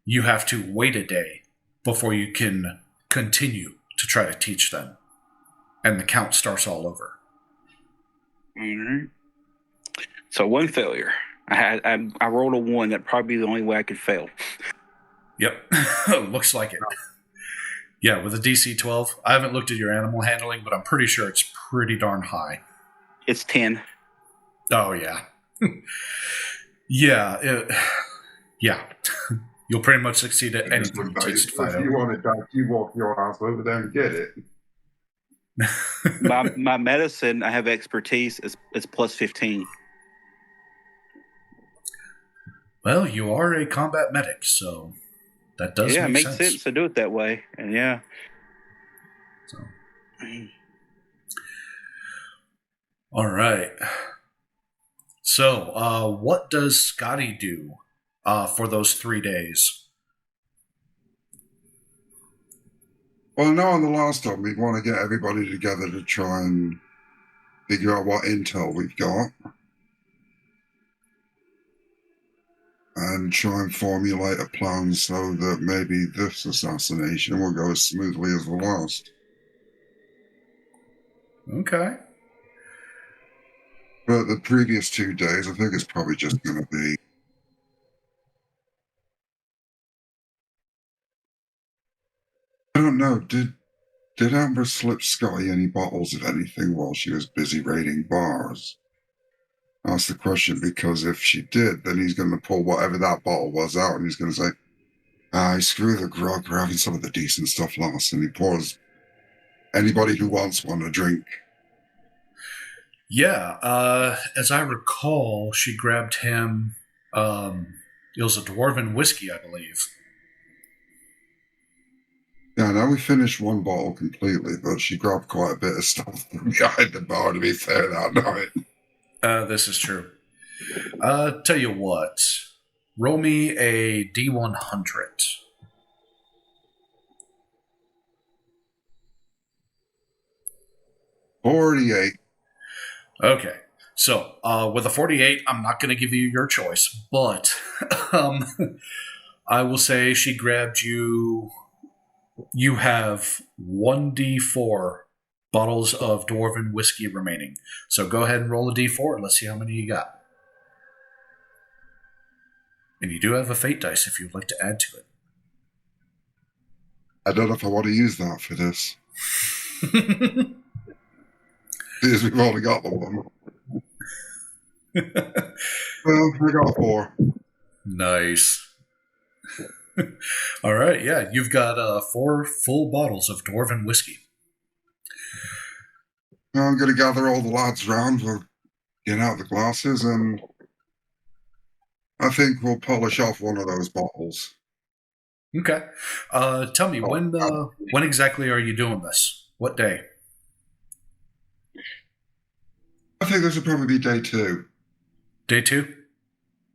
you have to wait a day before you can continue to try to teach them. And the count starts all over. All right. So 1 failure. I rolled a 1. That'd probably be the only way I could fail. Yep. Looks like it. Yeah, with a DC 12. I haven't looked at your animal handling, but I'm pretty sure it's pretty darn high. It's 10. Oh, yeah. Yeah. You'll pretty much succeed at anything you teach Fido. If you want it back, you walk your ass over there and get it. my medicine, I have expertise, is plus 15. Well, you are a combat medic, so that does it make makes sense to do it that way. And yeah. So. All right. So, what does Scotty do for those 3 days? Well, I know on the last time we want to get everybody together to try and figure out what intel we've got. And try and formulate a plan so that maybe this assassination will go as smoothly as the last. Okay. But the previous 2 days, I think it's probably just going to be... I don't know, did Amber slip Scotty any bottles of anything while she was busy raiding bars? Ask the question, because if she did, then he's going to pull whatever that bottle was out and he's going to say, screw the grog, we're having some of the decent stuff last. And he pours anybody who wants one a drink. Yeah, as I recall, she grabbed him, it was a dwarven whiskey, I believe. Yeah, now we finished 1 bottle completely, but she grabbed quite a bit of stuff from behind the bar, to be fair, that night. This is true. Tell you what, roll me a D100. $48. Okay, so with a 48, I'm not going to give you your choice, but I will say she grabbed you. You have 1d4 bottles of dwarven whiskey remaining. So go ahead and roll a d4 and let's see how many you got. And you do have a fate dice if you'd like to add to it. I don't know if I want to use that for this. Because we've only got the 1. Well, I got 4. Nice. All right, yeah, you've got 4 full bottles of dwarven whiskey. I'm going to gather all the lads round. We'll get out the glasses, and I think we'll polish off one of those bottles. Okay. Tell me, when exactly are you doing this? What day? I think this will probably be day 2. Day 2?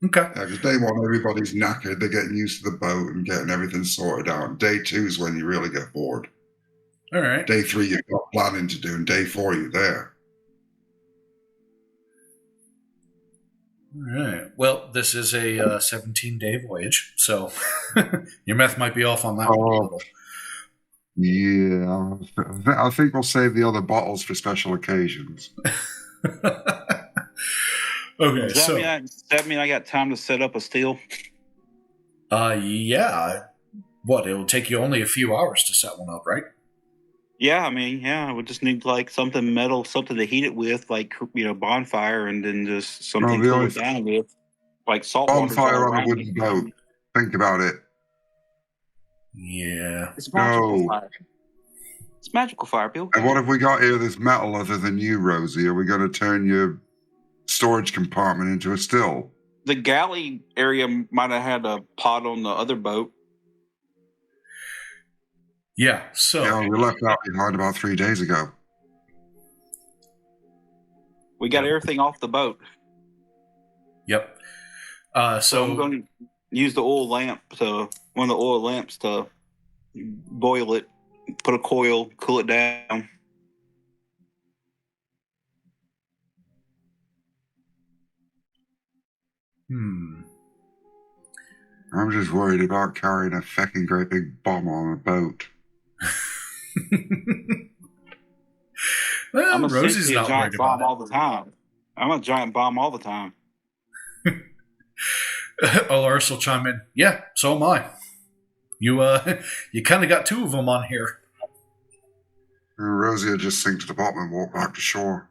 Okay. Yeah, because day 1, everybody's knackered. They're getting used to the boat and getting everything sorted out. Day 2 is when you really get bored. All right. Day 3, you've got planning to do, and day 4, you're there. All right. Well, this is a 17-day voyage, so your math might be off on that one a little. Yeah, I think we'll save the other bottles for special occasions. Okay, Does that mean I got time to set up a steel? Yeah. What? It'll take you only a few hours to set one up, right? Yeah, I mean, yeah, we just need like something metal, something to heat it with, like bonfire, and then just something the cool only it down with, like salt water. Bonfire on a wooden boat. Think about it. Yeah. It's magical No. fire. It's magical fire, Bill. And what have we got here that's metal other than you, Rosie? Are we going to turn your storage compartment into a still? The galley area might have had a pot on the other boat. Yeah, so... Yeah, we left that behind about 3 days ago. We got everything off the boat. Yep. So I'm going to use the oil lamp one of the oil lamps to boil it, put a coil, cool it down. I'm just worried about carrying a fucking great big bomb on a boat. Well, I'm Rosie's not giant worried bomb about all the time. I'm a giant bomb all the time. it. Alaris will chime in. Yeah, so am I. You kind of got 2 of them on here. And Rosie will just sink to the bottom and walk back to shore.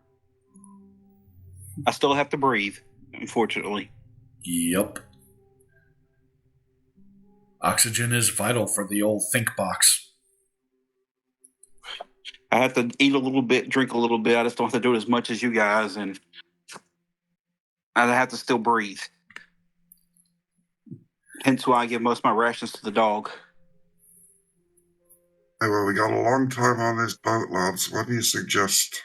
I still have to breathe, unfortunately. Yep. Oxygen is vital for the old think box. I have to eat a little bit, drink a little bit. I just don't have to do it as much as you guys, and I have to still breathe. Hence why I give most of my rations to the dog. Hey, well, we got a long time on this boat, lads. What do you suggest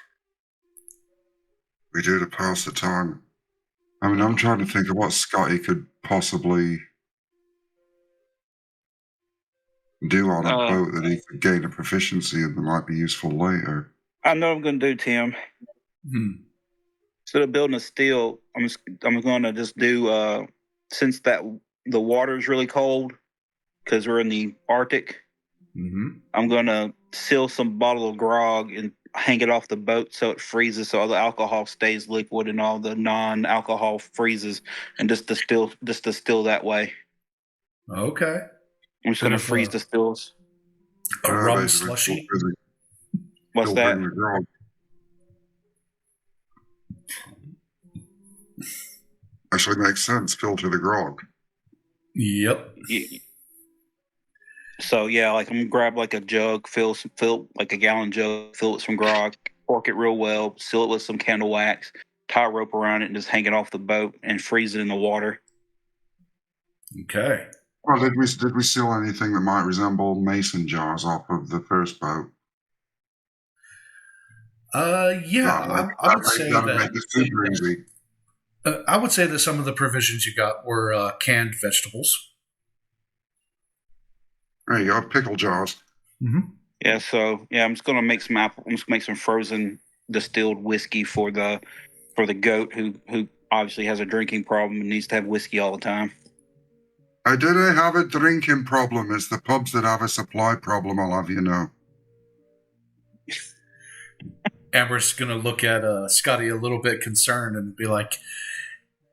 we do to pass the time? I mean, I'm trying to think of what Scotty could possibly do on a boat that he could gain a proficiency in that might be useful later. I know what I'm going to do, Tim. Instead of building a steel, I'm going to just do, since the water is really cold, because we're in the Arctic, I'm going to seal some bottle of grog and hang it off the boat so it freezes, so all the alcohol stays liquid and all the non-alcohol freezes, and just distill that way. Okay. I'm just going to freeze the stills. A rum slushy? What's that? Actually makes sense. Filter the grog. Yep. So yeah, like I'm gonna grab like a jug, fill like a gallon jug, fill it with some grog, cork it real well, seal it with some candle wax, tie a rope around it, and just hang it off the boat and freeze it in the water. Okay. Well, did we seal anything that might resemble mason jars off of the first boat? Yeah, I would say that. I would say that some of the provisions you got were canned vegetables. There you go, pickle jars. Yeah, so yeah, I'm just gonna make some frozen distilled whiskey for the goat who obviously has a drinking problem and needs to have whiskey all the time. I didn't have a drinking problem. It's the pubs that have a supply problem, I'll have you know. Amber's going to look at Scotty a little bit concerned and be like,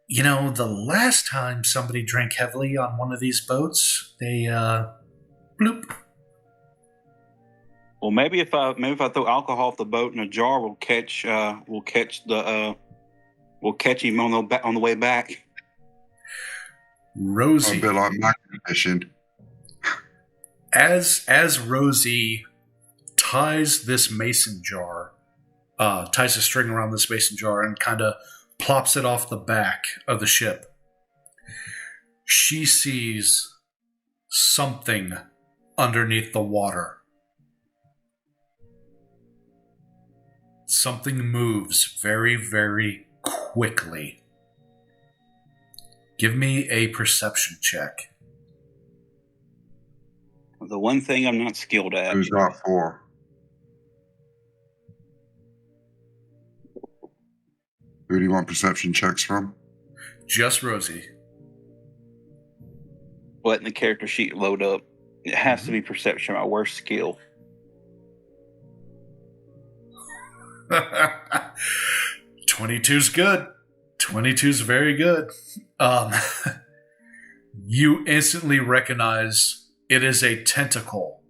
you know, the last time somebody drank heavily on one of these boats, they, bloop. Well, maybe if I throw alcohol off the boat in a jar, we'll catch him on the way back. Rosie, A bit like magnet fishing. as Rosie ties this mason jar, ties a string around this mason jar and kind of plops it off the back of the ship. She sees something underneath the water. Something moves very, very quickly. Give me a perception check. The one thing I'm not skilled at. Who's got 4? Who do you want perception checks from? Just Rosie. Letting the character sheet load up. It has to be perception, my worst skill. 22's good. 22's very good. You instantly recognize it is a tentacle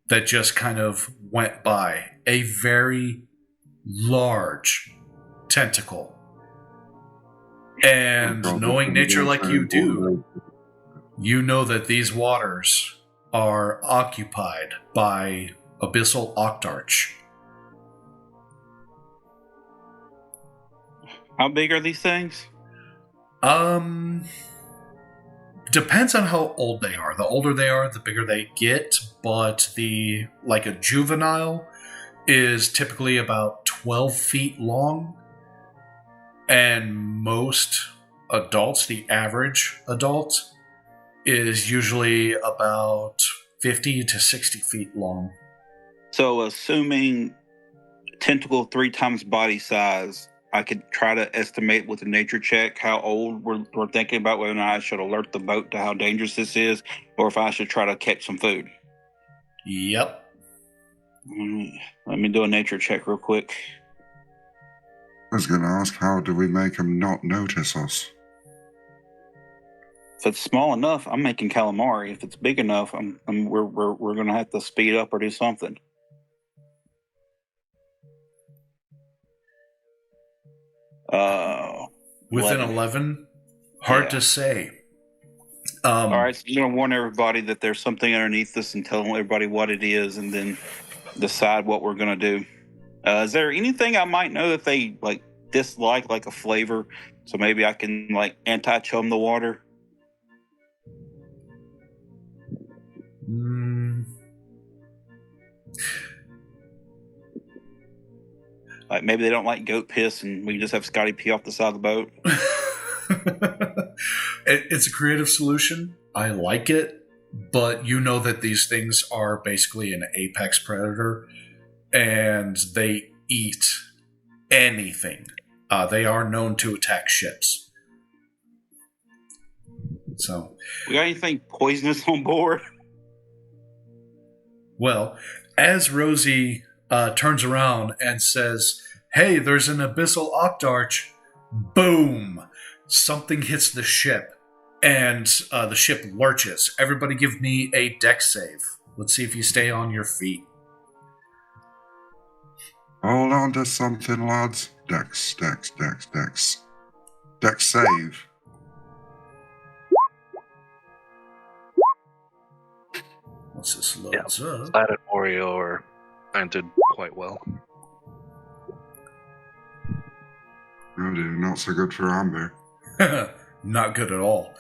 that just kind of went by. A very large tentacle. And knowing nature like you do, you know that these waters are occupied by abyssal octarch. How big are these things? Depends on how old they are. The older they are, the bigger they get, but like a juvenile is typically about 12 feet long, and most adults, the average adult, is usually about 50 to 60 feet long. So assuming tentacle 3 times body size, I could try to estimate with a nature check how old we're thinking about, whether or not I should alert the boat to how dangerous this is, or if I should try to catch some food. Yep. Let me do a nature check real quick. I was going to ask, how do we make them not notice us? If it's small enough, I'm making calamari. If it's big enough, we're going to have to speed up or do something. Within 11? Hard to say. All right, so I'm going to warn everybody that there's something underneath this and tell everybody what it is, and then decide what we're going to do. Is there anything I might know that they dislike, like a flavor? So maybe I can anti-chum the water. Like maybe they don't like goat piss, and we can just have Scotty pee off the side of the boat. It's a creative solution. I like it, but you know that these things are basically an apex predator, and they eat anything. They are known to attack ships. So, we got anything poisonous on board? Well, as Rosie turns around and says, "Hey, there's an abyssal octarch," boom! Something hits the ship, and the ship lurches. Everybody give me a dex save. Let's see if you stay on your feet. Hold on to something, lads. Dex. Dex save. Once this loads up. That and Oreo are planted quite well. Oh dear, not so good for Amber. Not good at all.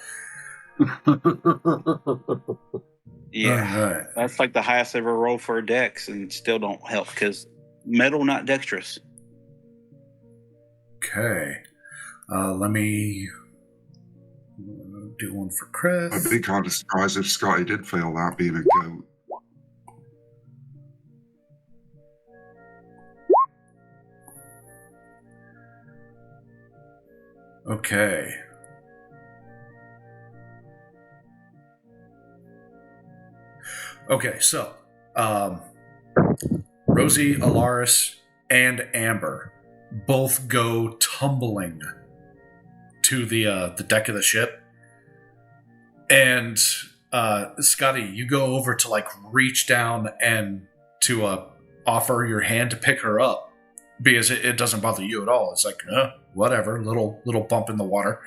Yeah, Alright. That's like the highest I ever rolled for a dex, and still don't help because metal not dexterous. Okay. Let me do one for Chris. I'd be kind of surprised if Scotty did fail that, being a goat. Okay. Okay, so Rosie, Alaris, and Amber both go tumbling to the deck of the ship. And Scotty, you go over to reach down and to offer your hand to pick her up, because it doesn't bother you at all. It's whatever, little bump in the water.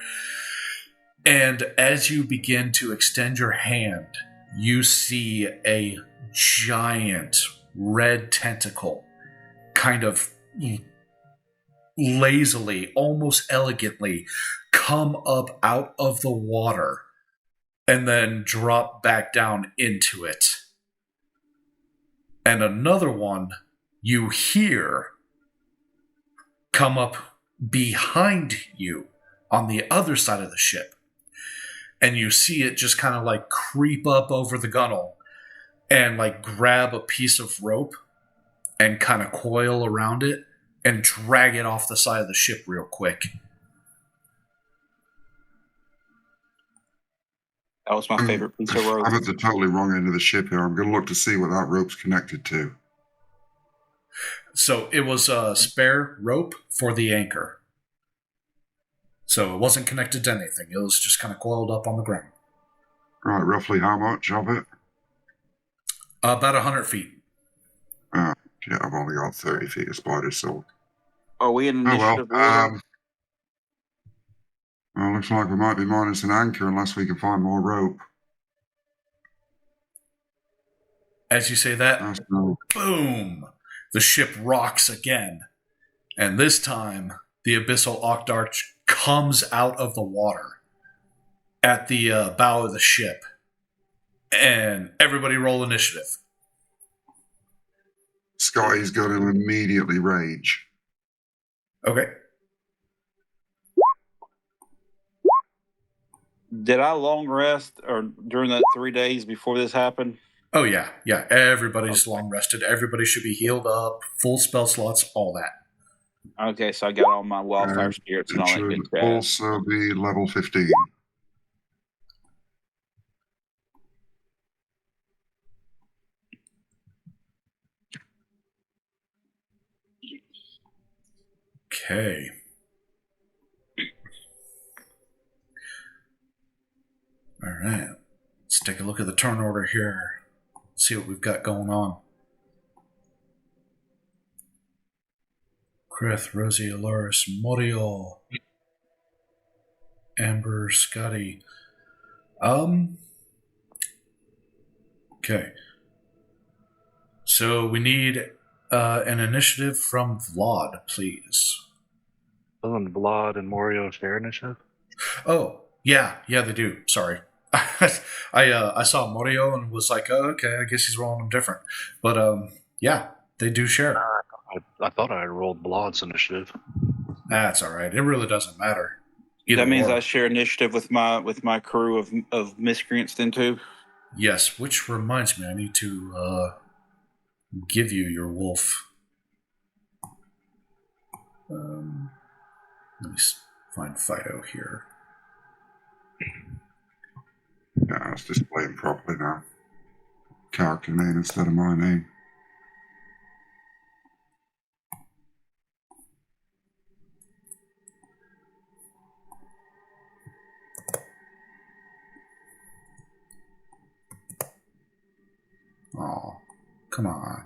And as you begin to extend your hand, you see a giant red tentacle kind of lazily, almost elegantly, come up out of the water and then drop back down into it. And another one you hear come up behind you on the other side of the ship. And you see it just kind of like creep up over the gunnel and like grab a piece of rope and kind of coil around it and drag it off the side of the ship real quick. That was my favorite piece of rope. I'm at the totally wrong end of the ship here. I'm going to look to see what that rope's connected to. So it was a spare rope for the anchor. So it wasn't connected to anything. It was just kind of coiled up on the ground. Right, roughly how much of it? About 100 feet. Yeah, I've only got 30 feet of spider silk. Are we in Oh initiative well, order? well, looks like we might be minus an anchor unless we can find more rope. As you say that, That's no. boom! The ship rocks again. And this time, the Abyssal Octarch comes out of the water at the bow of the ship. And everybody roll initiative. Scotty's going to immediately rage. Okay. Did I long rest or during that 3 days before this happened? Oh, yeah. Yeah, everybody's long rested. Everybody should be healed up, full spell slots, all that. Okay, so I got all my wildfire spirits and It all that should good jazz. also be level 15. Okay. All right. Let's take a look at the turn order here. See what we've got going on. Krith, Rosie, Alaris, Morio, Amber, Scotty. Okay. So we need an initiative from Vlad, please. Doesn't Vlad and Morio share initiative? Oh, yeah, they do. Sorry. I saw Morio and was like, oh, okay, I guess he's rolling them different. But yeah, they do share. I thought I had rolled Vlad's initiative. That's all right. It really doesn't matter. Either That means or. I share initiative with my crew of miscreants then too. Yes, which reminds me, I need to give you your wolf. Let me find Fido here. Yeah, it's displaying properly now. Character name instead of my name. Oh, come on.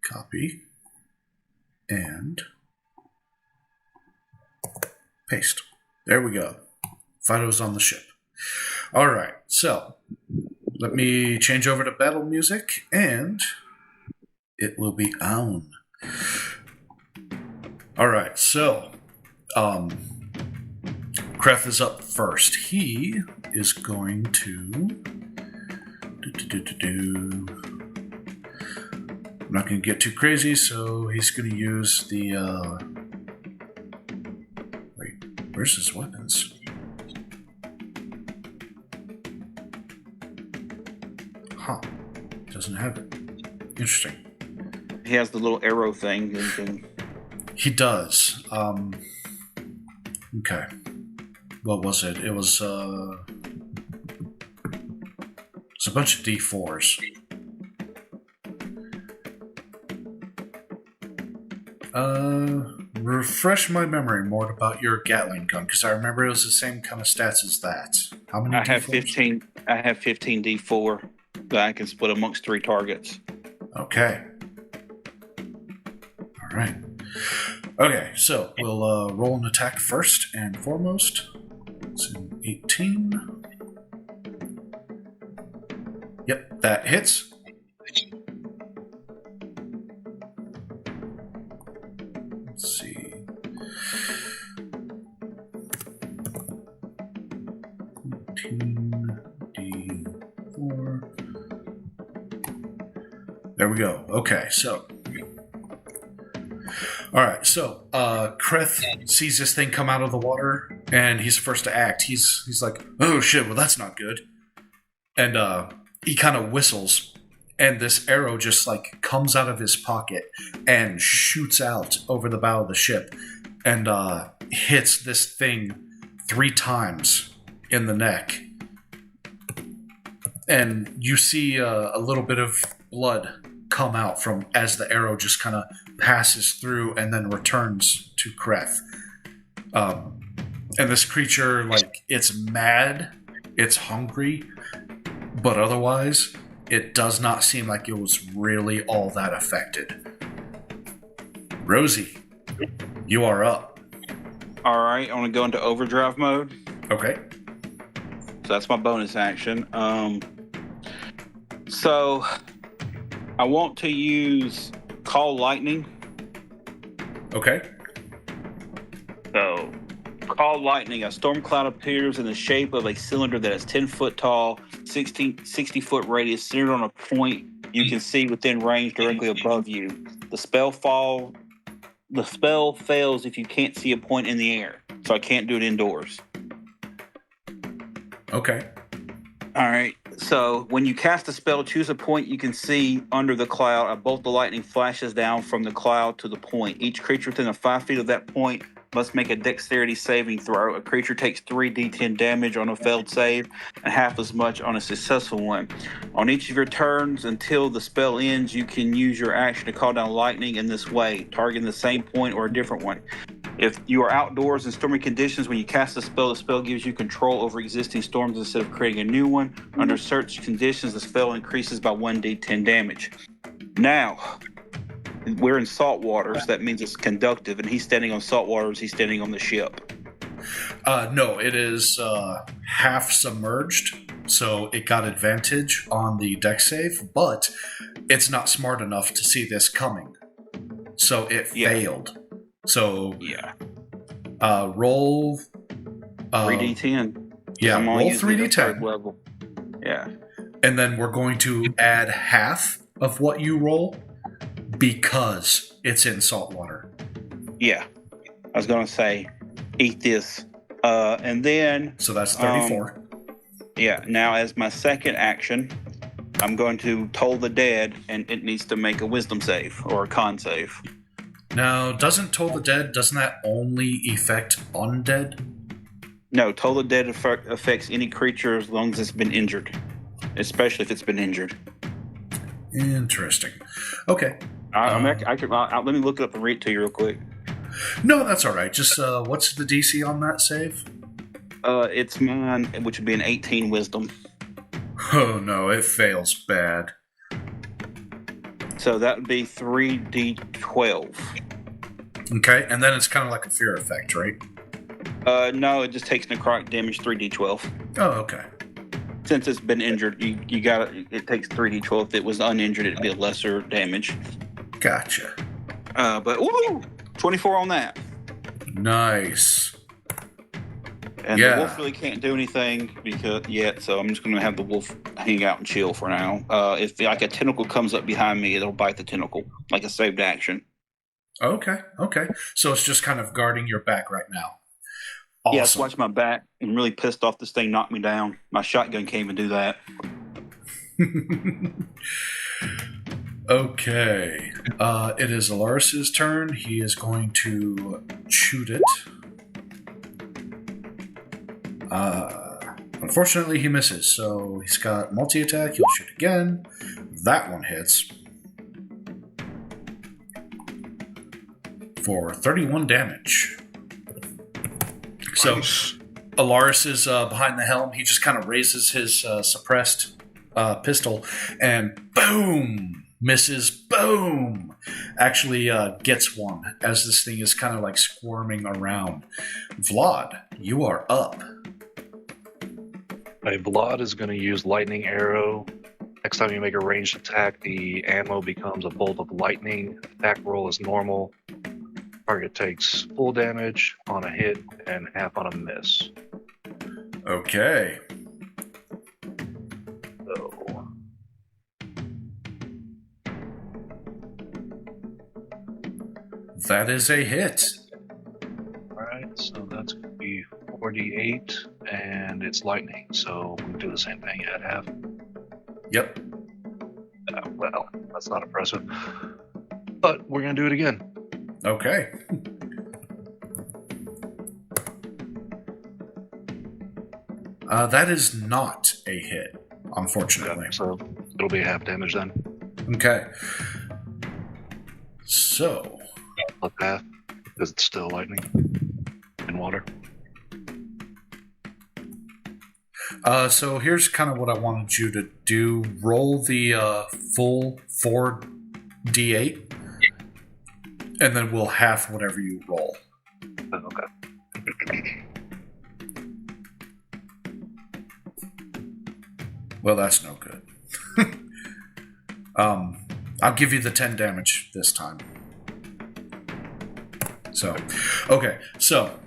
Copy. And paste. There we go. Fido's on the ship. All right, so let me change over to battle music, and it will be on. All right, so Kreth is up first. He is going to I'm not going to get too crazy, so he's going to use the wait, where's his weapons? Huh. Doesn't have it. Interesting. He has the little arrow thing. He does. Okay. What was it? It was a bunch of D4s. Refresh my memory more about your Gatling gun, because I remember it was the same kind of stats as that. How many? I have D4s? 15. I have 15 D4 that I can split amongst 3 targets. Okay. All right. Okay, so we'll roll an attack first and foremost. It's an 18. Yep, that hits. There we go. Okay, so. Alright, so Krith sees this thing come out of the water, and he's the first to act. He's like, oh shit, well that's not good. And he kind of whistles, and this arrow just like comes out of his pocket and shoots out over the bow of the ship and hits this thing 3 times in the neck. And you see a little bit of blood come out from as the arrow just kind of passes through and then returns to Kreth. And this creature, like, it's mad, it's hungry, but otherwise, it does not seem like it was really all that affected. Rosie, you are up. All right, I want to go into overdrive mode. Okay. So that's my bonus action. So I want to use Call Lightning. Okay. So, Call Lightning. A storm cloud appears in the shape of a cylinder that is 10 foot tall, 60 foot radius, centered on a point you can see within range directly above you. The spell fails if you can't see a point in the air. So I can't do it indoors. Okay. All right. So when you cast a spell, choose a point you can see under the cloud. A bolt of lightning flashes down from the cloud to the point. Each creature within 5 feet of that point must make a dexterity saving throw. A creature takes 3d10 damage on a failed save and half as much on a successful one. On each of your turns until the spell ends, you can use your action to call down lightning in this way, targeting the same point or a different one. If you are outdoors in stormy conditions, when you cast the spell gives you control over existing storms instead of creating a new one. Under such conditions, the spell increases by 1d10 damage. Now, we're in salt waters. That means it's conductive, and he's standing on salt waters. He's standing on the ship. No, it is half submerged, so it got advantage on the deck save, but it's not smart enough to see this coming. So it failed. So roll 3d10. Yeah, roll 3d10 level. Yeah, and then we're going to add half of what you roll because it's in salt water. Yeah, I was gonna say, eat this, and then so that's 34. Yeah. Now, as my second action, I'm going to toll the dead, and it needs to make a wisdom save or a con save. Now, doesn't Toll the Dead, doesn't that only affect undead? No, Toll the Dead affects any creature as long as it's been injured, especially if it's been injured. Interesting. Okay. Let me look it up and read it to you real quick. No, that's all right. Just what's the DC on that save? It's mine, which would be an 18 wisdom. Oh no, it fails bad. So that would be 3d12. Okay, and then it's kind of like a fear effect, right? No, it just takes necrotic damage 3d12. Oh, okay. Since it's been injured, you got it takes 3d12. If it was uninjured, it'd be a lesser damage. Gotcha. But 24 on that. Nice. And the wolf really can't do anything so I'm just going to have the wolf hang out and chill for now. If like a tentacle comes up behind me, it'll bite the tentacle, like a saved action. Okay. So it's just kind of guarding your back right now. Awesome. Yeah, watch my back. I'm really pissed off this thing knocked me down. My shotgun can't even do that. Okay. It is Alaris's turn. He is going to shoot it. Unfortunately, he misses, so he's got multi-attack. He'll shoot again. That one hits for 31 damage. So Alaris is behind the helm. He just kind of raises his suppressed pistol and boom! Misses, boom! Actually gets one as this thing is kind of like squirming around. Vlad, you are up. Vlad is going to use lightning arrow. Next time you make a ranged attack, the ammo becomes a bolt of lightning. Attack roll is normal. Target takes full damage on a hit and half on a miss. Okay. So That is a hit. Alright, so that's going to be 48, and it's lightning, so we can do the same thing at half. Yep. Well, that's not impressive. But we're going to do it again. Okay. That is not a hit, unfortunately. Okay, so it'll be half damage then. Okay. So. Plus half, because it's still lightning and water. So here's kind of what I wanted you to do. Roll the full 4d8, and then we'll half whatever you roll. Okay. Well, that's no good. I'll give you the 10 damage this time. So, okay. So,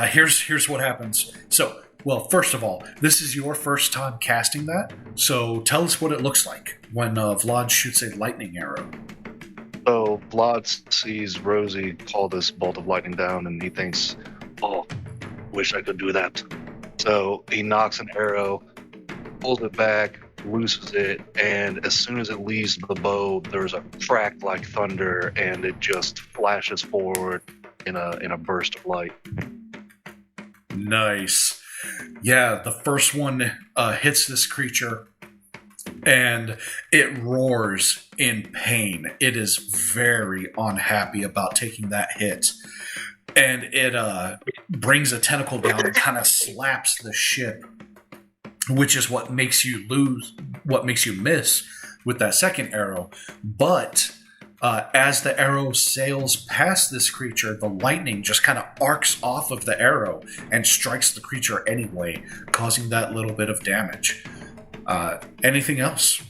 here's what happens. So, well, first of all, this is your first time casting that. So, tell us what it looks like when Vlad shoots a lightning arrow. So Vlad sees Rosie call this bolt of lightning down, and he thinks, "Oh, wish I could do that." So he knocks an arrow, pulls it back, looses it, and as soon as it leaves the bow, there's a crack like thunder, and it just flashes forward in a burst of light. Nice. Yeah, the first one hits this creature, and it roars in pain. It is very unhappy about taking that hit. And it brings a tentacle down and kind of slaps the ship, which is what makes you miss with that second arrow. But as the arrow sails past this creature, the lightning just kind of arcs off of the arrow and strikes the creature anyway, causing that little bit of damage. Anything else?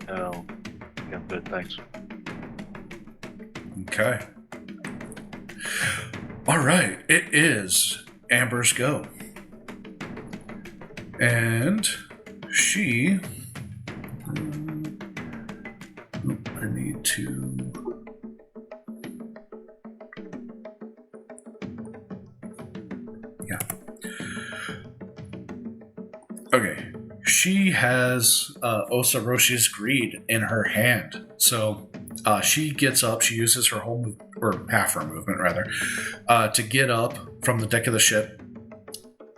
No. Yeah, good, thanks. Okay. All right, it is Amber's go. And she... I need to... Yeah. Okay. She has Osaroshi's Greed in her hand. So she gets up, she uses her whole move, or half her movement rather, to get up from the deck of the ship.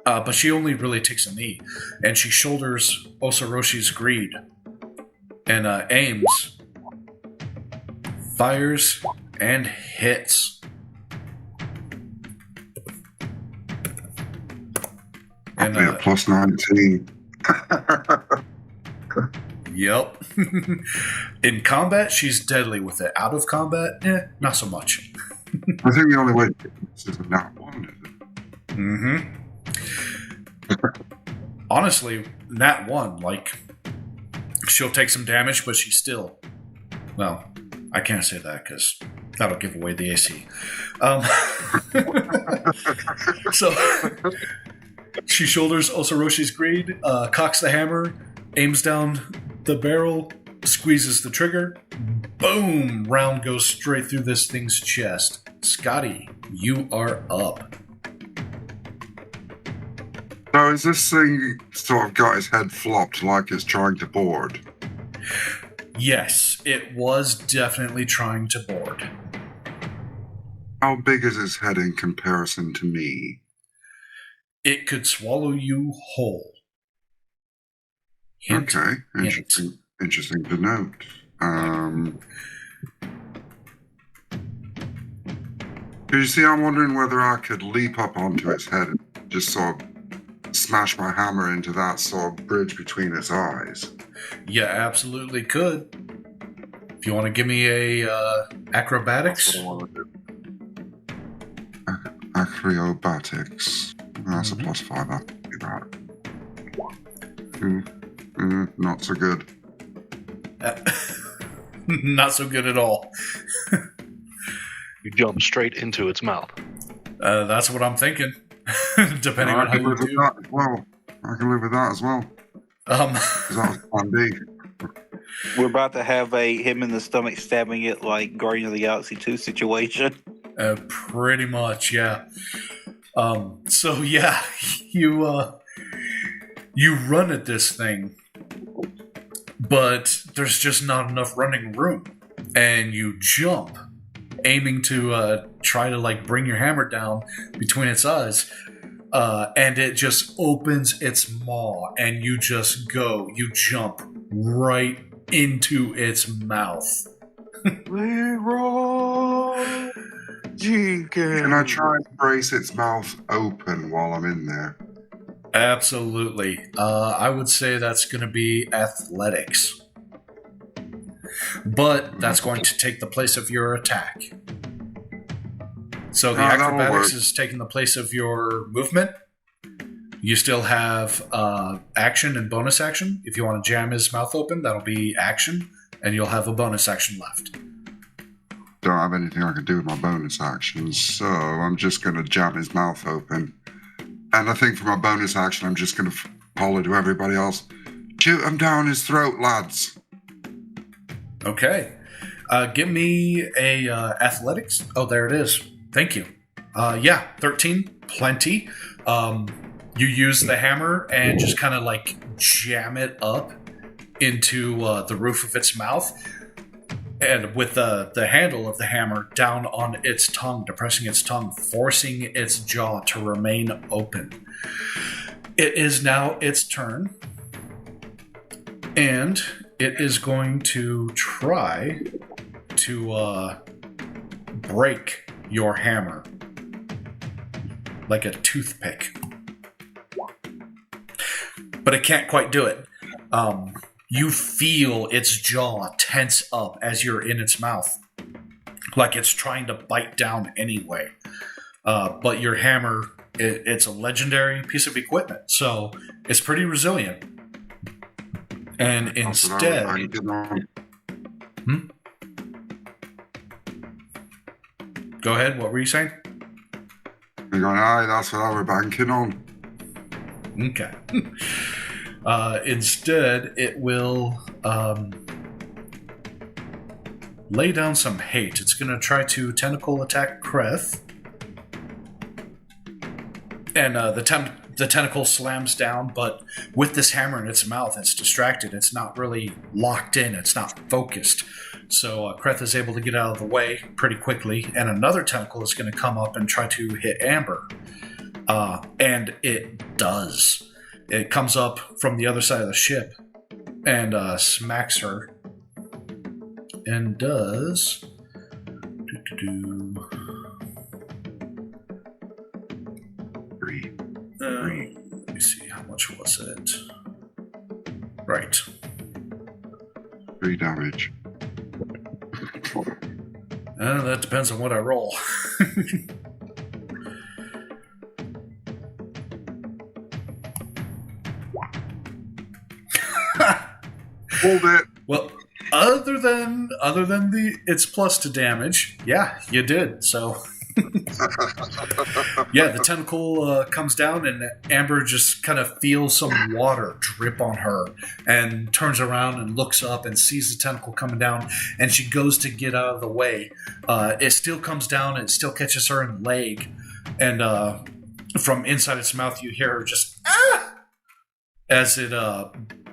But she only really takes a knee. And she shoulders Osaroshi's Greed and aims, fires, and hits. And I'll be at plus 19. Yep. In combat, she's deadly with it. Out of combat, not so much. I think the only way this is a nat 1, is it? Mm-hmm. Honestly, nat 1, like, she'll take some damage, but she's still... Well, I can't say that because that'll give away the AC. So, she shoulders Osaroshi's Greed, cocks the hammer, aims down the barrel, squeezes the trigger. Boom! Round goes straight through this thing's chest. Scotty, you are up. So is this thing sort of got his head flopped like it's trying to board? Yes, it was definitely trying to board. How big is his head in comparison to me? It could swallow you whole. Hint, Okay, hint. interesting to note. You see, I'm wondering whether I could leap up onto its head and just sort of smash my hammer into that sort of bridge between its eyes. You absolutely could. If you want to give me a acrobatics. That's what I want to do. Acrobatics. That's a plus 5. I can do that. Not so good. Not so good at all. You jump straight into its mouth. That's what I'm thinking. Depending on I how can you live with do. that as well. I can live with that as well. Because that was plan B. We're about to have a him in the stomach stabbing it like Guardian of the Galaxy 2 situation. Pretty much, yeah. So yeah, you run at this thing, but there's just not enough running room, and you jump, aiming to try to like bring your hammer down between its eyes, and it just opens its maw, and you jump right into its mouth. Leroy Jenkins. Can I try and brace its mouth open while I'm in there? Absolutely. I would say that's going to be athletics. But that's going to take the place of your attack. So the acrobatics is taking the place of your movement. You still have action and bonus action. If you want to jam his mouth open, that'll be action, and you'll have a bonus action left. Don't have anything I can do with my bonus actions, so I'm just going to jam his mouth open. And I think for my bonus action, I'm just going to holler to everybody else, shoot him down his throat, lads. Okay. Give me a athletics. Oh, there it is. Thank you. 13. Plenty. You use the hammer and just kind of like jam it up into the roof of its mouth. And with the handle of the hammer down on its tongue, depressing its tongue, forcing its jaw to remain open. It is now its turn. And it is going to try to break your hammer like a toothpick. But it can't quite do it. You feel its jaw tense up as you're in its mouth, like it's trying to bite down anyway. But your hammer, it's a legendary piece of equipment, so it's pretty resilient. And instead... Go ahead, what were you saying? You're going, aye, that's what I were banking on. Okay. Instead, it will lay down some hate. It's going to try to tentacle attack Kreth. And the tentacle slams down, but with this hammer in its mouth, it's distracted. It's not really locked in. It's not focused. So Kreth is able to get out of the way pretty quickly, and another tentacle is going to come up and try to hit Amber. And it does. It comes up from the other side of the ship and smacks her. And does... Three. Let me see, how much was it? Right. 3 damage. That depends on what I roll. Hold it. Well, other than its plus to damage, yeah, you did. So, yeah, the tentacle comes down, and Amber just kind of feels some water drip on her, and turns around and looks up and sees the tentacle coming down, and she goes to get out of the way. It still comes down, and it still catches her in the leg, and from inside its mouth, you hear her just as it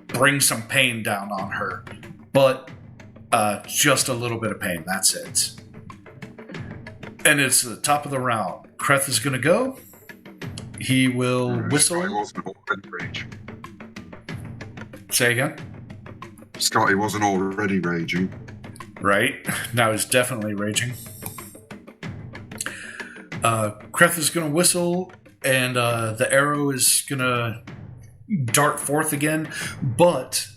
brings some pain down on her, but just a little bit of pain. That's it. And it's the top of the round. Kreth is going to go. He will whistle. Scotty wasn't already raging. Say again? Scotty wasn't already raging. Right. Now he's definitely raging. Kreth is going to whistle, and the arrow is going to dart forth again, but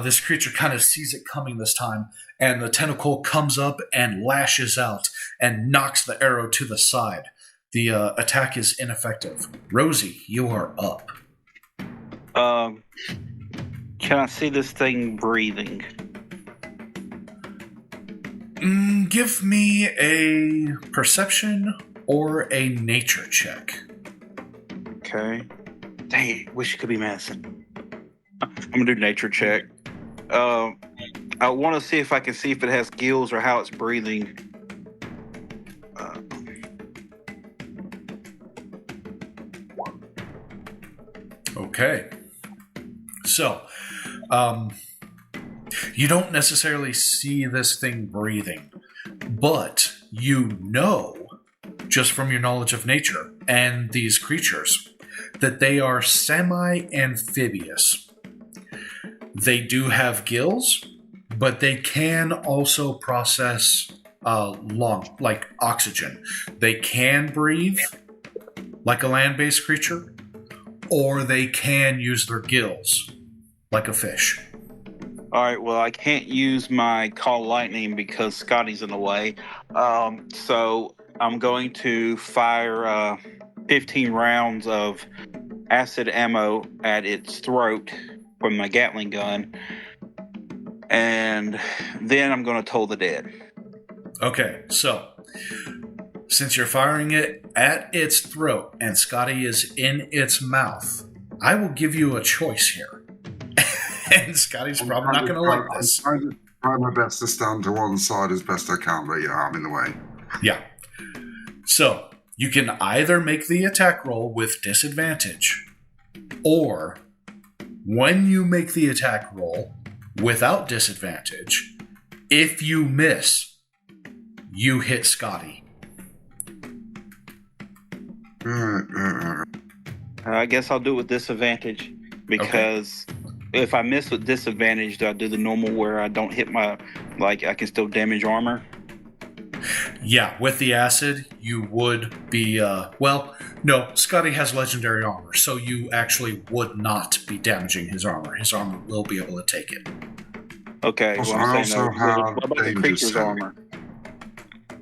this creature kind of sees it coming this time, and the tentacle comes up and lashes out and knocks the arrow to the side. The attack is ineffective. Rosie, you are up. Can I see this thing breathing? Give me a perception or a nature check. Okay. Dang it, wish it could be Madison. I'm gonna do nature check. I I want to see if I can see if it has gills or how it's breathing. Okay. So, you don't necessarily see this thing breathing, but you know, just from your knowledge of nature and these creatures, that they are semi-amphibious. They do have gills, but they can also process like oxygen. They can breathe like a land-based creature, or they can use their gills like a fish. All right, well, I can't use my Call Lightning because Scotty's in the way. So I'm going to fire 15 rounds of acid ammo at its throat from my Gatling gun. And then I'm going to toll the dead. Okay, so since you're firing it at its throat and Scotty is in its mouth, I will give you a choice here. And Scotty's probably not going to like this. I'm trying my best to stand to one side as best I can, but yeah, I'm in the way. Yeah. So you can either make the attack roll with disadvantage, or when you make the attack roll without disadvantage, if you miss, you hit Scotty. I guess I'll do it with disadvantage because if I miss with disadvantage, I'll do the normal where I don't hit my, like, I can still damage armor. Yeah, with the acid, you would be, well, no, Scotty has legendary armor, so you actually would not be damaging his armor. His armor will be able to take it. Okay, Also, well, I I'm saying, also have what about the danger creature's sense. armor?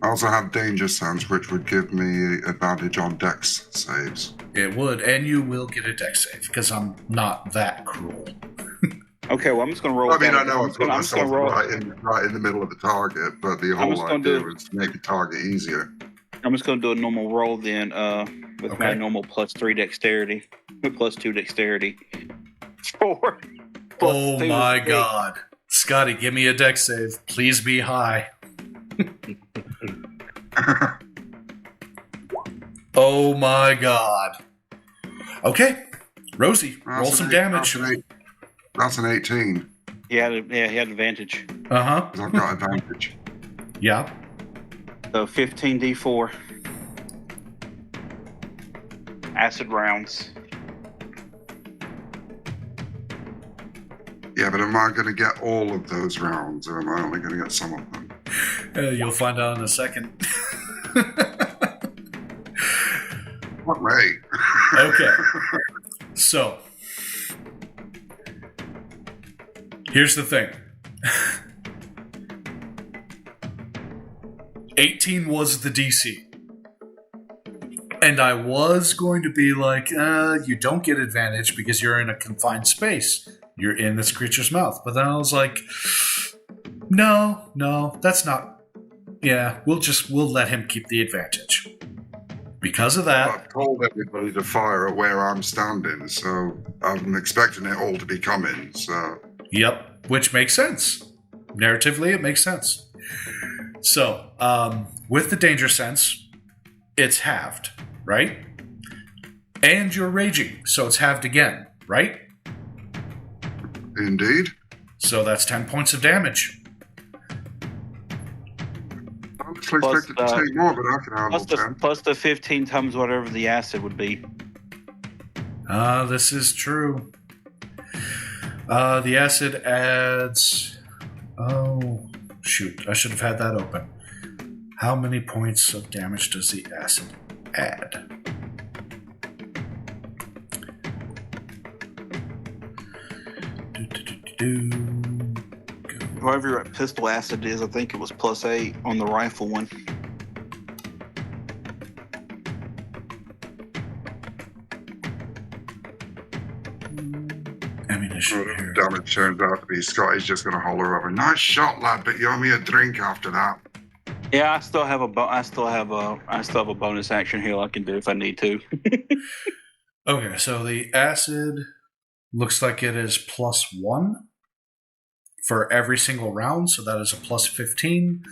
I also have danger sense, which would give me advantage on dex saves. It would, and you will get a dex save, because I'm not that cruel. Okay, well, I'm just going to roll. I mean, I that. know I'm I'm putting just gonna myself roll. right in the middle of the target, but the whole just gonna idea do- is to make the target easier. I'm just going to do a normal roll then with my Okay. normal +3 dexterity, +2 dexterity. 4. Oh +2 is my 8. god. Scotty, give me a dex save. Please be high. Oh my god. Okay. Rosie, roll some damage. That's an 18. He had advantage. Uh-huh. 'Cause I've got advantage. Yeah. So 15d4 acid rounds. Yeah, but am I going to get all of those rounds, or am I only going to get some of them? You'll find out in a second. What rate? Okay. So, here's the thing. 18 was the DC. And I was going to be like, you don't get advantage because you're in a confined space. You're in this creature's mouth. But then I was like, no, that's not. Yeah, we'll let him keep the advantage. Because of that. I've told everybody to fire at where I'm standing, so I'm expecting it all to be coming, so... Yep, which makes sense. Narratively, it makes sense. So, with the danger sense, it's halved, right? And you're raging, so it's halved again, right? Indeed. So that's 10 points of damage. I was expected to take more, but I can handle 10. Plus the 15 times whatever the acid would be. This is true. The acid adds... Oh, shoot. I should have had that open. How many points of damage does the acid add? Whatever your pistol acid is, I think it was +8 on the rifle one. Ammunition The here. damage turns out to be Scotty's just going to holler over, "Nice shot, lad, but you owe me a drink after that." Yeah, I still have a bonus action heal I can do if I need to. Okay, so the acid looks like it is +1 for every single round, so that is a plus 15.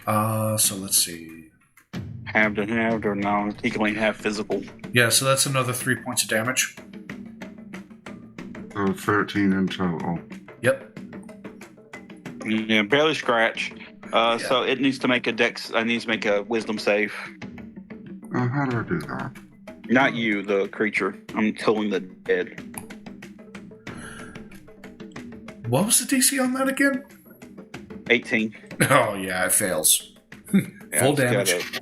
So let's see. Halved and halved, or no? He can only have physical. Yeah, so that's another 3 points of damage. So 13 in total. Yep. Yeah, barely scratch. So it needs to make a dex. I need to make a wisdom save. How do I do that? Not you, the creature. I'm killing the dead. What was the DC on that again? 18. Oh, yeah, it fails. Yeah, Full I just damage. gotta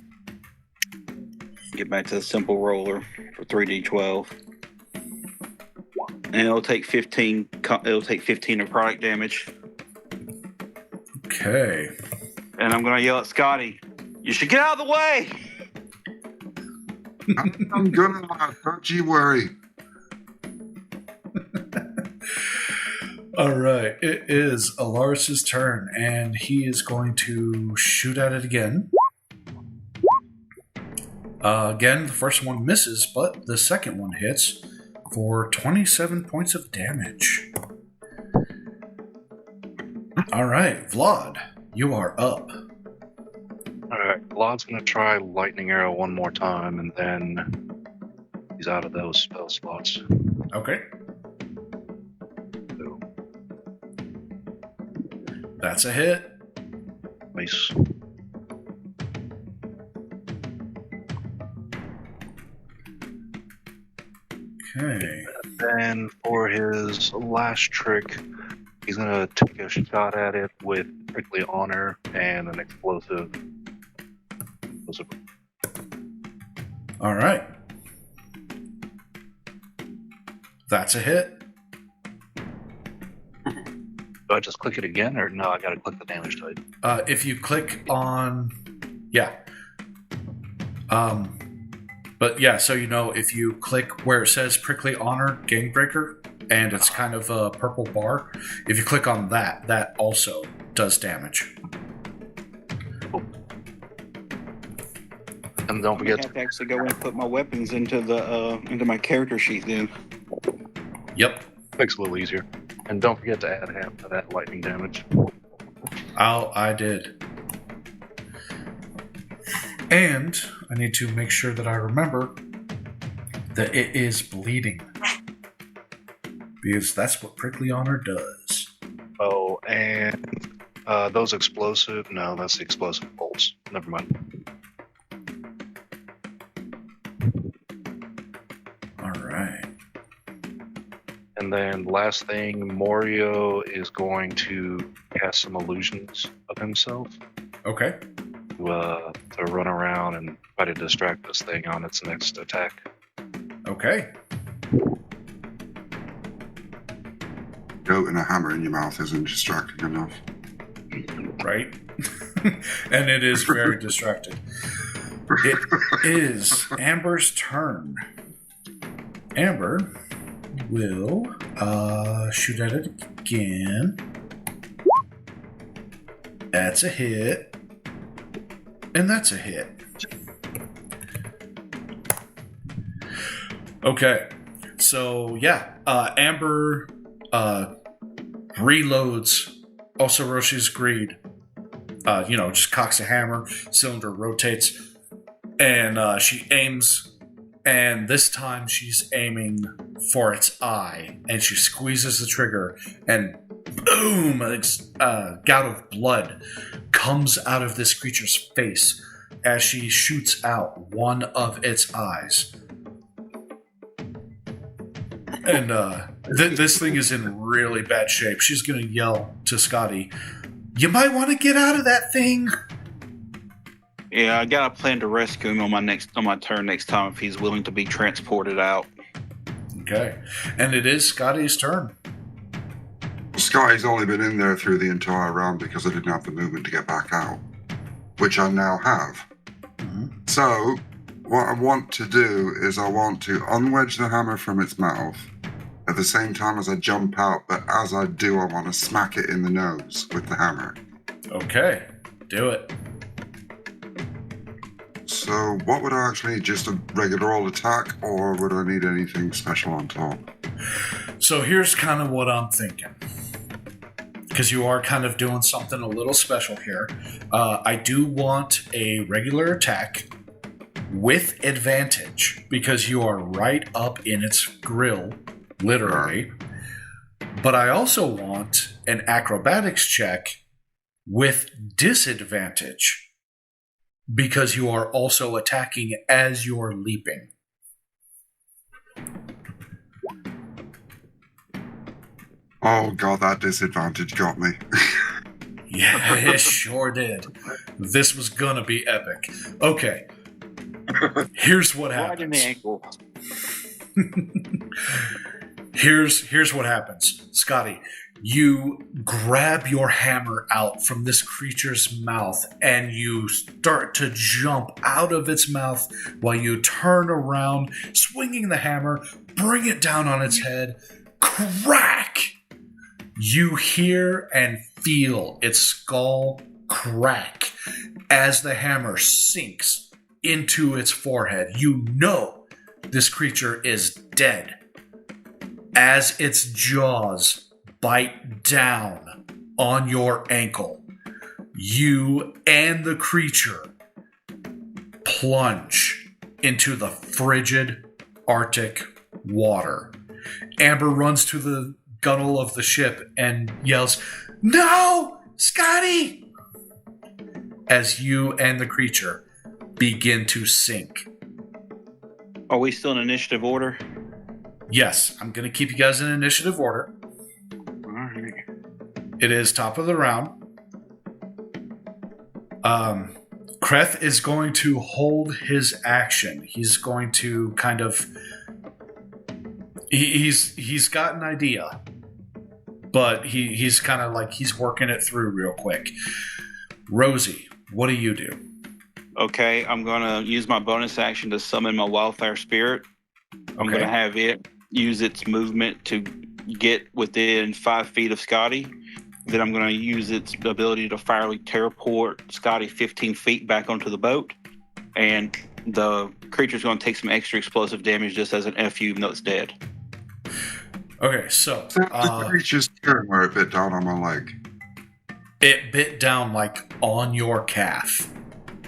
get back to the simple roller for 3d12. And it'll take 15. It'll take 15 of product damage. Okay. And I'm gonna yell at Scotty. You should get out of the way. I'm gonna laugh, don't you worry. All right. It is Alaris's turn, and he is going to shoot at it again. Again, the first one misses, but the second one hits for 27 points of damage. All right, Vlad, you are up. Alright, Vlad's gonna try Lightning Arrow one more time, and then he's out of those spell slots. Okay. So, That's a hit. nice. Okay. Then for his last trick, he's gonna take a shot at it with Prickly Honor and an explosive. All right. That's a hit. Do I just click it again, or no? I gotta click the damage type. If you click on, yeah. But yeah, so you know, if you click where it says Prickly Honor Gangbreaker, and it's kind of a purple bar, if you click on that, that also does damage. And don't I forget have to actually go in and put my weapons into my character sheet then. Yep. makes it a little easier. And don't forget to add half of that lightning damage. Oh, I did. And I need to make sure that I remember that it is bleeding. Because that's what Prickly Honor does. Oh, and those explosive... No, that's the explosive bolts. Never mind. Alright. And then last thing, Morio is going to cast some illusions of himself Okay. to run around and try to distract this thing on its next attack. Okay. Goat and a hammer in your mouth isn't distracting enough. Right? And it is very distracted. It is Amber's turn. Amber will shoot at it again. That's a hit. And that's a hit. Okay. So, yeah. Amber reloads Osiroshi's Greed. Just cocks a hammer, cylinder rotates, and she aims. And this time she's aiming for its eye, and she squeezes the trigger, and boom! A gout of blood comes out of this creature's face as she shoots out one of its eyes. And this thing is in really bad shape. She's going to yell to Scotty, "You might want to get out of that thing!" Yeah, I got a plan to rescue him on my turn next time if he's willing to be transported out. Okay. And it is Scotty's turn. Scotty's only been in there through the entire round because I didn't have the movement to get back out, which I now have. Mm-hmm. So, what I want to do is I want to unwedge the hammer from its mouth at the same time as I jump out, but as I do, I want to smack it in the nose with the hammer. Okay. Do it. So, what would I actually need? Just a regular old attack, or would I need anything special on top? So here's kind of what I'm thinking. because you are kind of doing something a little special here. I do want a regular attack with advantage because you are right up in its grill, literally. But I also want an acrobatics check with disadvantage because you are also attacking as you're leaping. Oh god, that disadvantage got me. Yeah, it sure did. This was gonna be epic. Okay. Here's what Right in the happens. ankle. Here's what happens. Scotty, you grab your hammer out from this creature's mouth and you start to jump out of its mouth while you turn around, swinging the hammer, bring it down on its head. Crack! You hear and feel its skull crack as the hammer sinks into its forehead. You know this creature is dead as its jaws bite down on your ankle. You and the creature plunge into the frigid Arctic water. Amber runs to the gunwale of the ship and yells, "No! Scotty!" as you and the creature begin to sink. Are we still in initiative order? Yes, I'm going to keep you guys in initiative order. All right. It is top of the round. Kreth is going to hold his action. He's going to kind of... He's got an idea, but he's kind of like he's working it through real quick. Rosie, what do you do? Okay, I'm going to use my bonus action to summon my wildfire spirit. I'm going to have it use its movement to get within 5 feet of Scotty. Then I'm going to use its ability to firely teleport Scotty 15 feet back onto the boat. And the creature's going to take some extra explosive damage just as an FU, even though it's dead. Okay, so... the creature's turn where it bit down on my leg. It bit down, like, on your calf.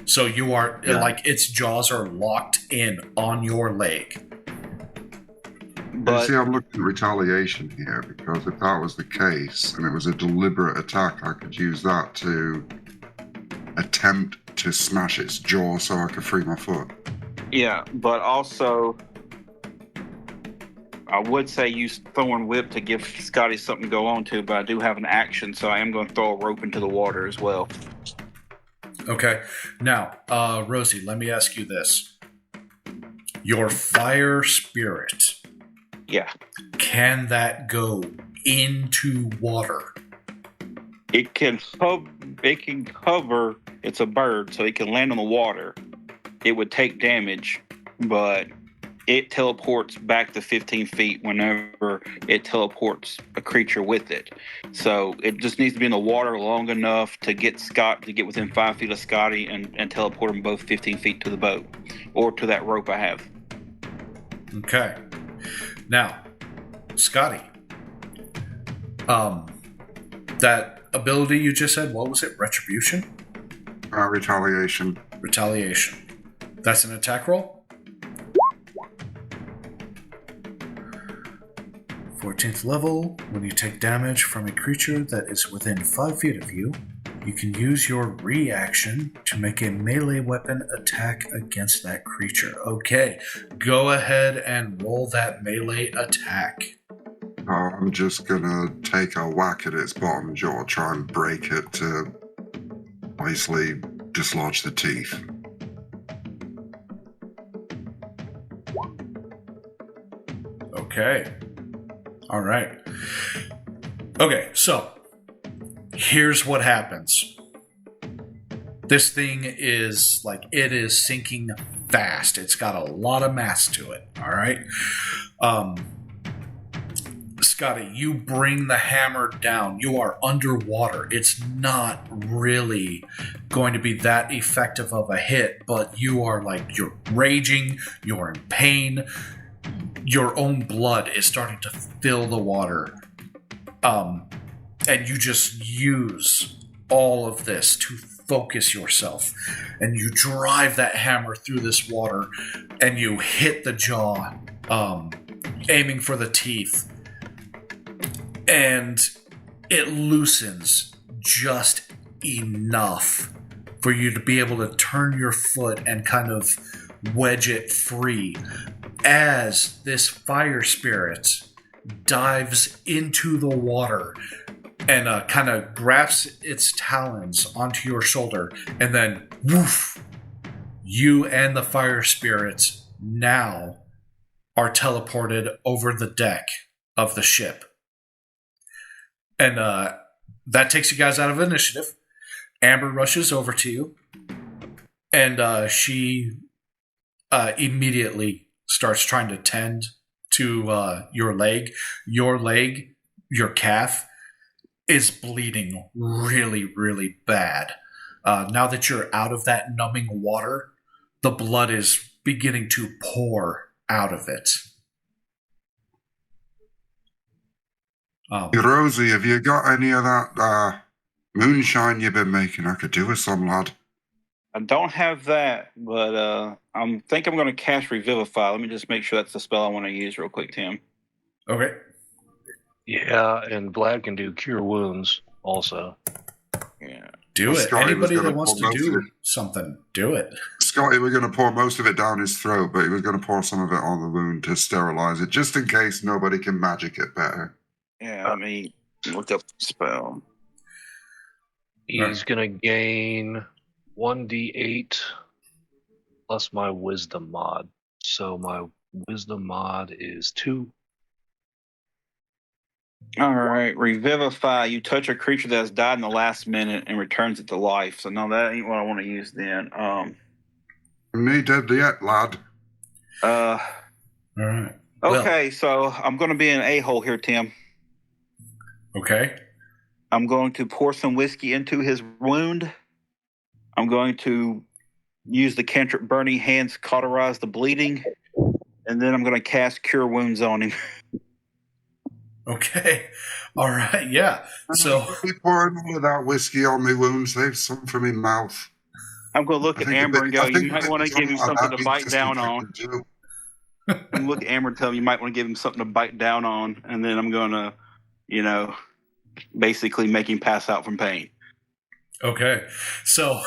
So you are, like, its jaws are locked in on your leg. But You see, I'm looking at retaliation here, because if that was the case, and it was a deliberate attack, I could use that to attempt to smash its jaw so I could free my foot. yeah, but also I would say use Thorn Whip to give Scotty something to go on to, but I do have an action, so I am going to throw a rope into the water as well. Okay. Now, Rosie, let me ask you this. Your fire spirit, Yeah. can that go into water? It can cover, it's a bird, so it can land on the water. It would take damage, but it teleports back to 15 feet whenever it teleports a creature with it. So it just needs to be in the water long enough to get within 5 feet of Scotty and teleport them both 15 feet to the boat or to that rope I have. Okay. Now, Scotty, that ability you just said, what was it? Retribution? Retaliation. Retaliation. That's an attack roll? 14th level. When you take damage from a creature that is within 5 feet of you, you can use your reaction to make a melee weapon attack against that creature. Okay, go ahead and roll that melee attack. I'm just gonna take a whack at its bottom jaw, try and break it to obviously dislodge the teeth. Okay. All right. Okay, so here's what happens. This thing is like, it is sinking fast. It's got a lot of mass to it. All right. Scotty, you bring the hammer down. You are underwater. It's not really going to be that effective of a hit, but you are like, you're raging, you're in pain. Your own blood is starting to fill the water. and you just use all of this to focus yourself, and you drive that hammer through this water, and you hit the jaw, aiming for the teeth, and it loosens just enough for you to be able to turn your foot and kind of wedge it free as this fire spirit dives into the water and kind of grabs its talons onto your shoulder, and then woof, you and the fire spirit now are teleported over the deck of the ship. And that takes you guys out of initiative. Amber rushes over to you, and she immediately starts trying to tend to your leg. Your calf, is bleeding really, really bad. Now that you're out of that numbing water, the blood is beginning to pour out of it. Hey, Rosie, have you got any of that moonshine you've been making? I could do with some, lad. I don't have that, but I think I'm going to cast Revivify. Let me just make sure that's the spell I want to use real quick, Tim. Okay. Yeah, and Vlad can do Cure Wounds also. Yeah. Do it. Scotty Anybody was that gonna wants pull to most of do it. something, do it. Scotty was going to pour most of it down his throat, but he was going to pour some of it on the wound to sterilize it, just in case nobody can magic it better. Yeah, let me look up the spell. He's going to gain 1d8 plus my wisdom mod. So my wisdom mod is 2. All right, Revivify. You touch a creature that has died in the last minute and returns it to life. So no, that ain't what I want to use then. Me dead yet, lad. All right. Okay, so I'm going to be an a-hole here, Tim. Okay. I'm going to pour some whiskey into his wound. I'm going to use the cantrip Burning Hands, cauterize the bleeding, and then I'm going to cast Cure Wounds on him. Okay. All right. Yeah. So Keep pouring all of that whiskey on me wound. Save some for me mouth. I'm going to look at Amber and go, you might want to give him something to bite down on. I'm look at Amber and tell him you might want to give him something to bite down on, and then I'm going to, basically make him pass out from pain. okay. So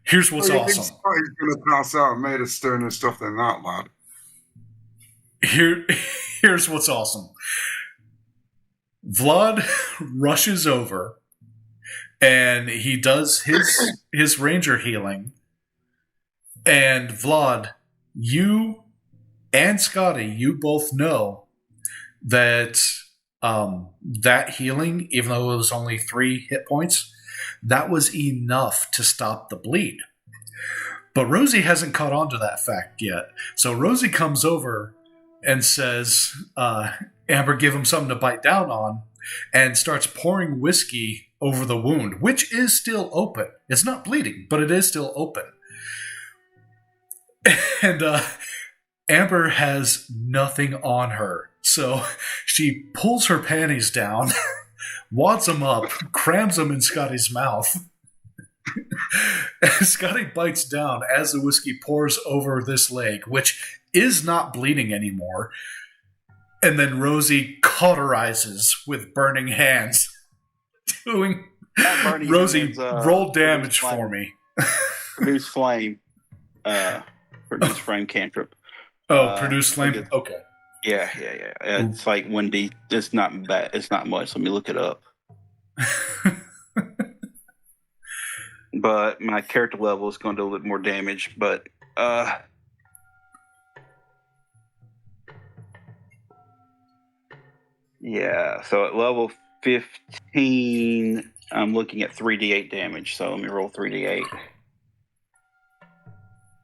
here's what's awesome. He's going to pass out made of sterner stuff than that, lad. Here's what's awesome. Vlad rushes over and he does his ranger healing. And Vlad, you and Scotty, you both know that that healing, even though it was only 3 hit points, that was enough to stop the bleed. But Rosie hasn't caught on to that fact yet. So Rosie comes over and says, Amber, give him something to bite down on, and starts pouring whiskey over the wound, which is still open. It's not bleeding, but it is still open. And Amber has nothing on her. So she pulls her panties down, wads them up, crams them in Scotty's mouth. And Scotty bites down as the whiskey pours over this leg, which is not bleeding anymore. And then Rosie cauterizes with Burning Hands. Rosie, roll damage for me. Produce flame. Produce flame cantrip. Produce flame? Okay. Okay. Yeah. It's like 1D. It's not bad. It's not much. Let me look it up. But my character level is going to do a little bit more damage. But yeah. So at level 15, I'm looking at 3d8 damage. So let me roll 3d8.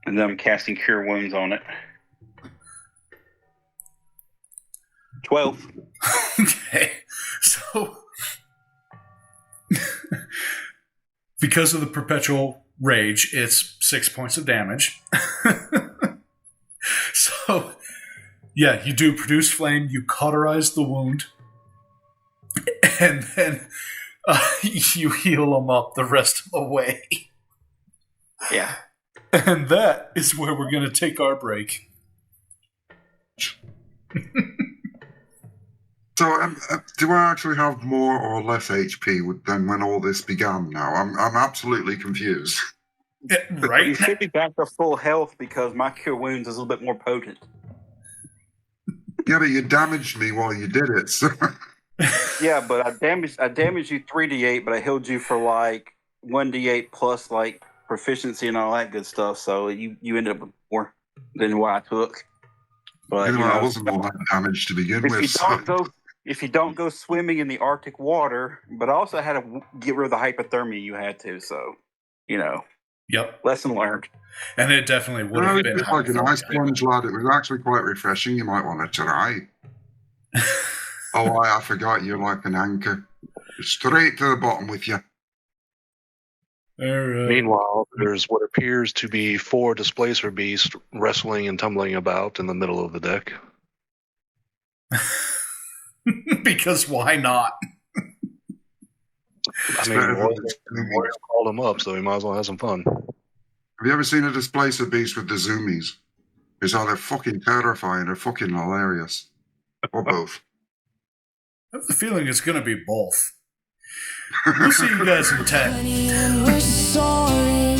And then I'm casting Cure Wounds on it. 12. Okay. So, because of the perpetual rage, it's 6 points of damage. So, yeah, you do produce flame, you cauterize the wound, and then you heal them up the rest of the way. Yeah. And that is where we're going to take our break. So, do I actually have more or less HP than when all this began now? I'm absolutely confused. Yeah, right? You should be back to full health because my cure wounds is a little bit more potent. Yeah, but you damaged me while you did it. So. Yeah, but I damaged you 3d8, but I healed you for like 1d8 plus like proficiency and all that good stuff. So you ended up with more than what I took. But Even though I wasn't all that damaged to begin with. If you don't go swimming in the Arctic water, but I also had to get rid of the hypothermia you had to. So, Yep. Lesson learned. And it definitely would have been. It's like an ice plunge, lad. It was actually quite refreshing. You might want to try. I forgot you're like an anchor. Straight to the bottom with you. All right. Meanwhile, there's what appears to be 4 displacer beasts wrestling and tumbling about in the middle of the deck. Because why not? I mean, Warrior called them up, so we might as well have some fun. Have you ever seen a displacer beast with the zoomies? It's either fucking terrifying or fucking hilarious. Or both. I have the feeling it's going to be both. We'll see you guys in 10. We're sorry.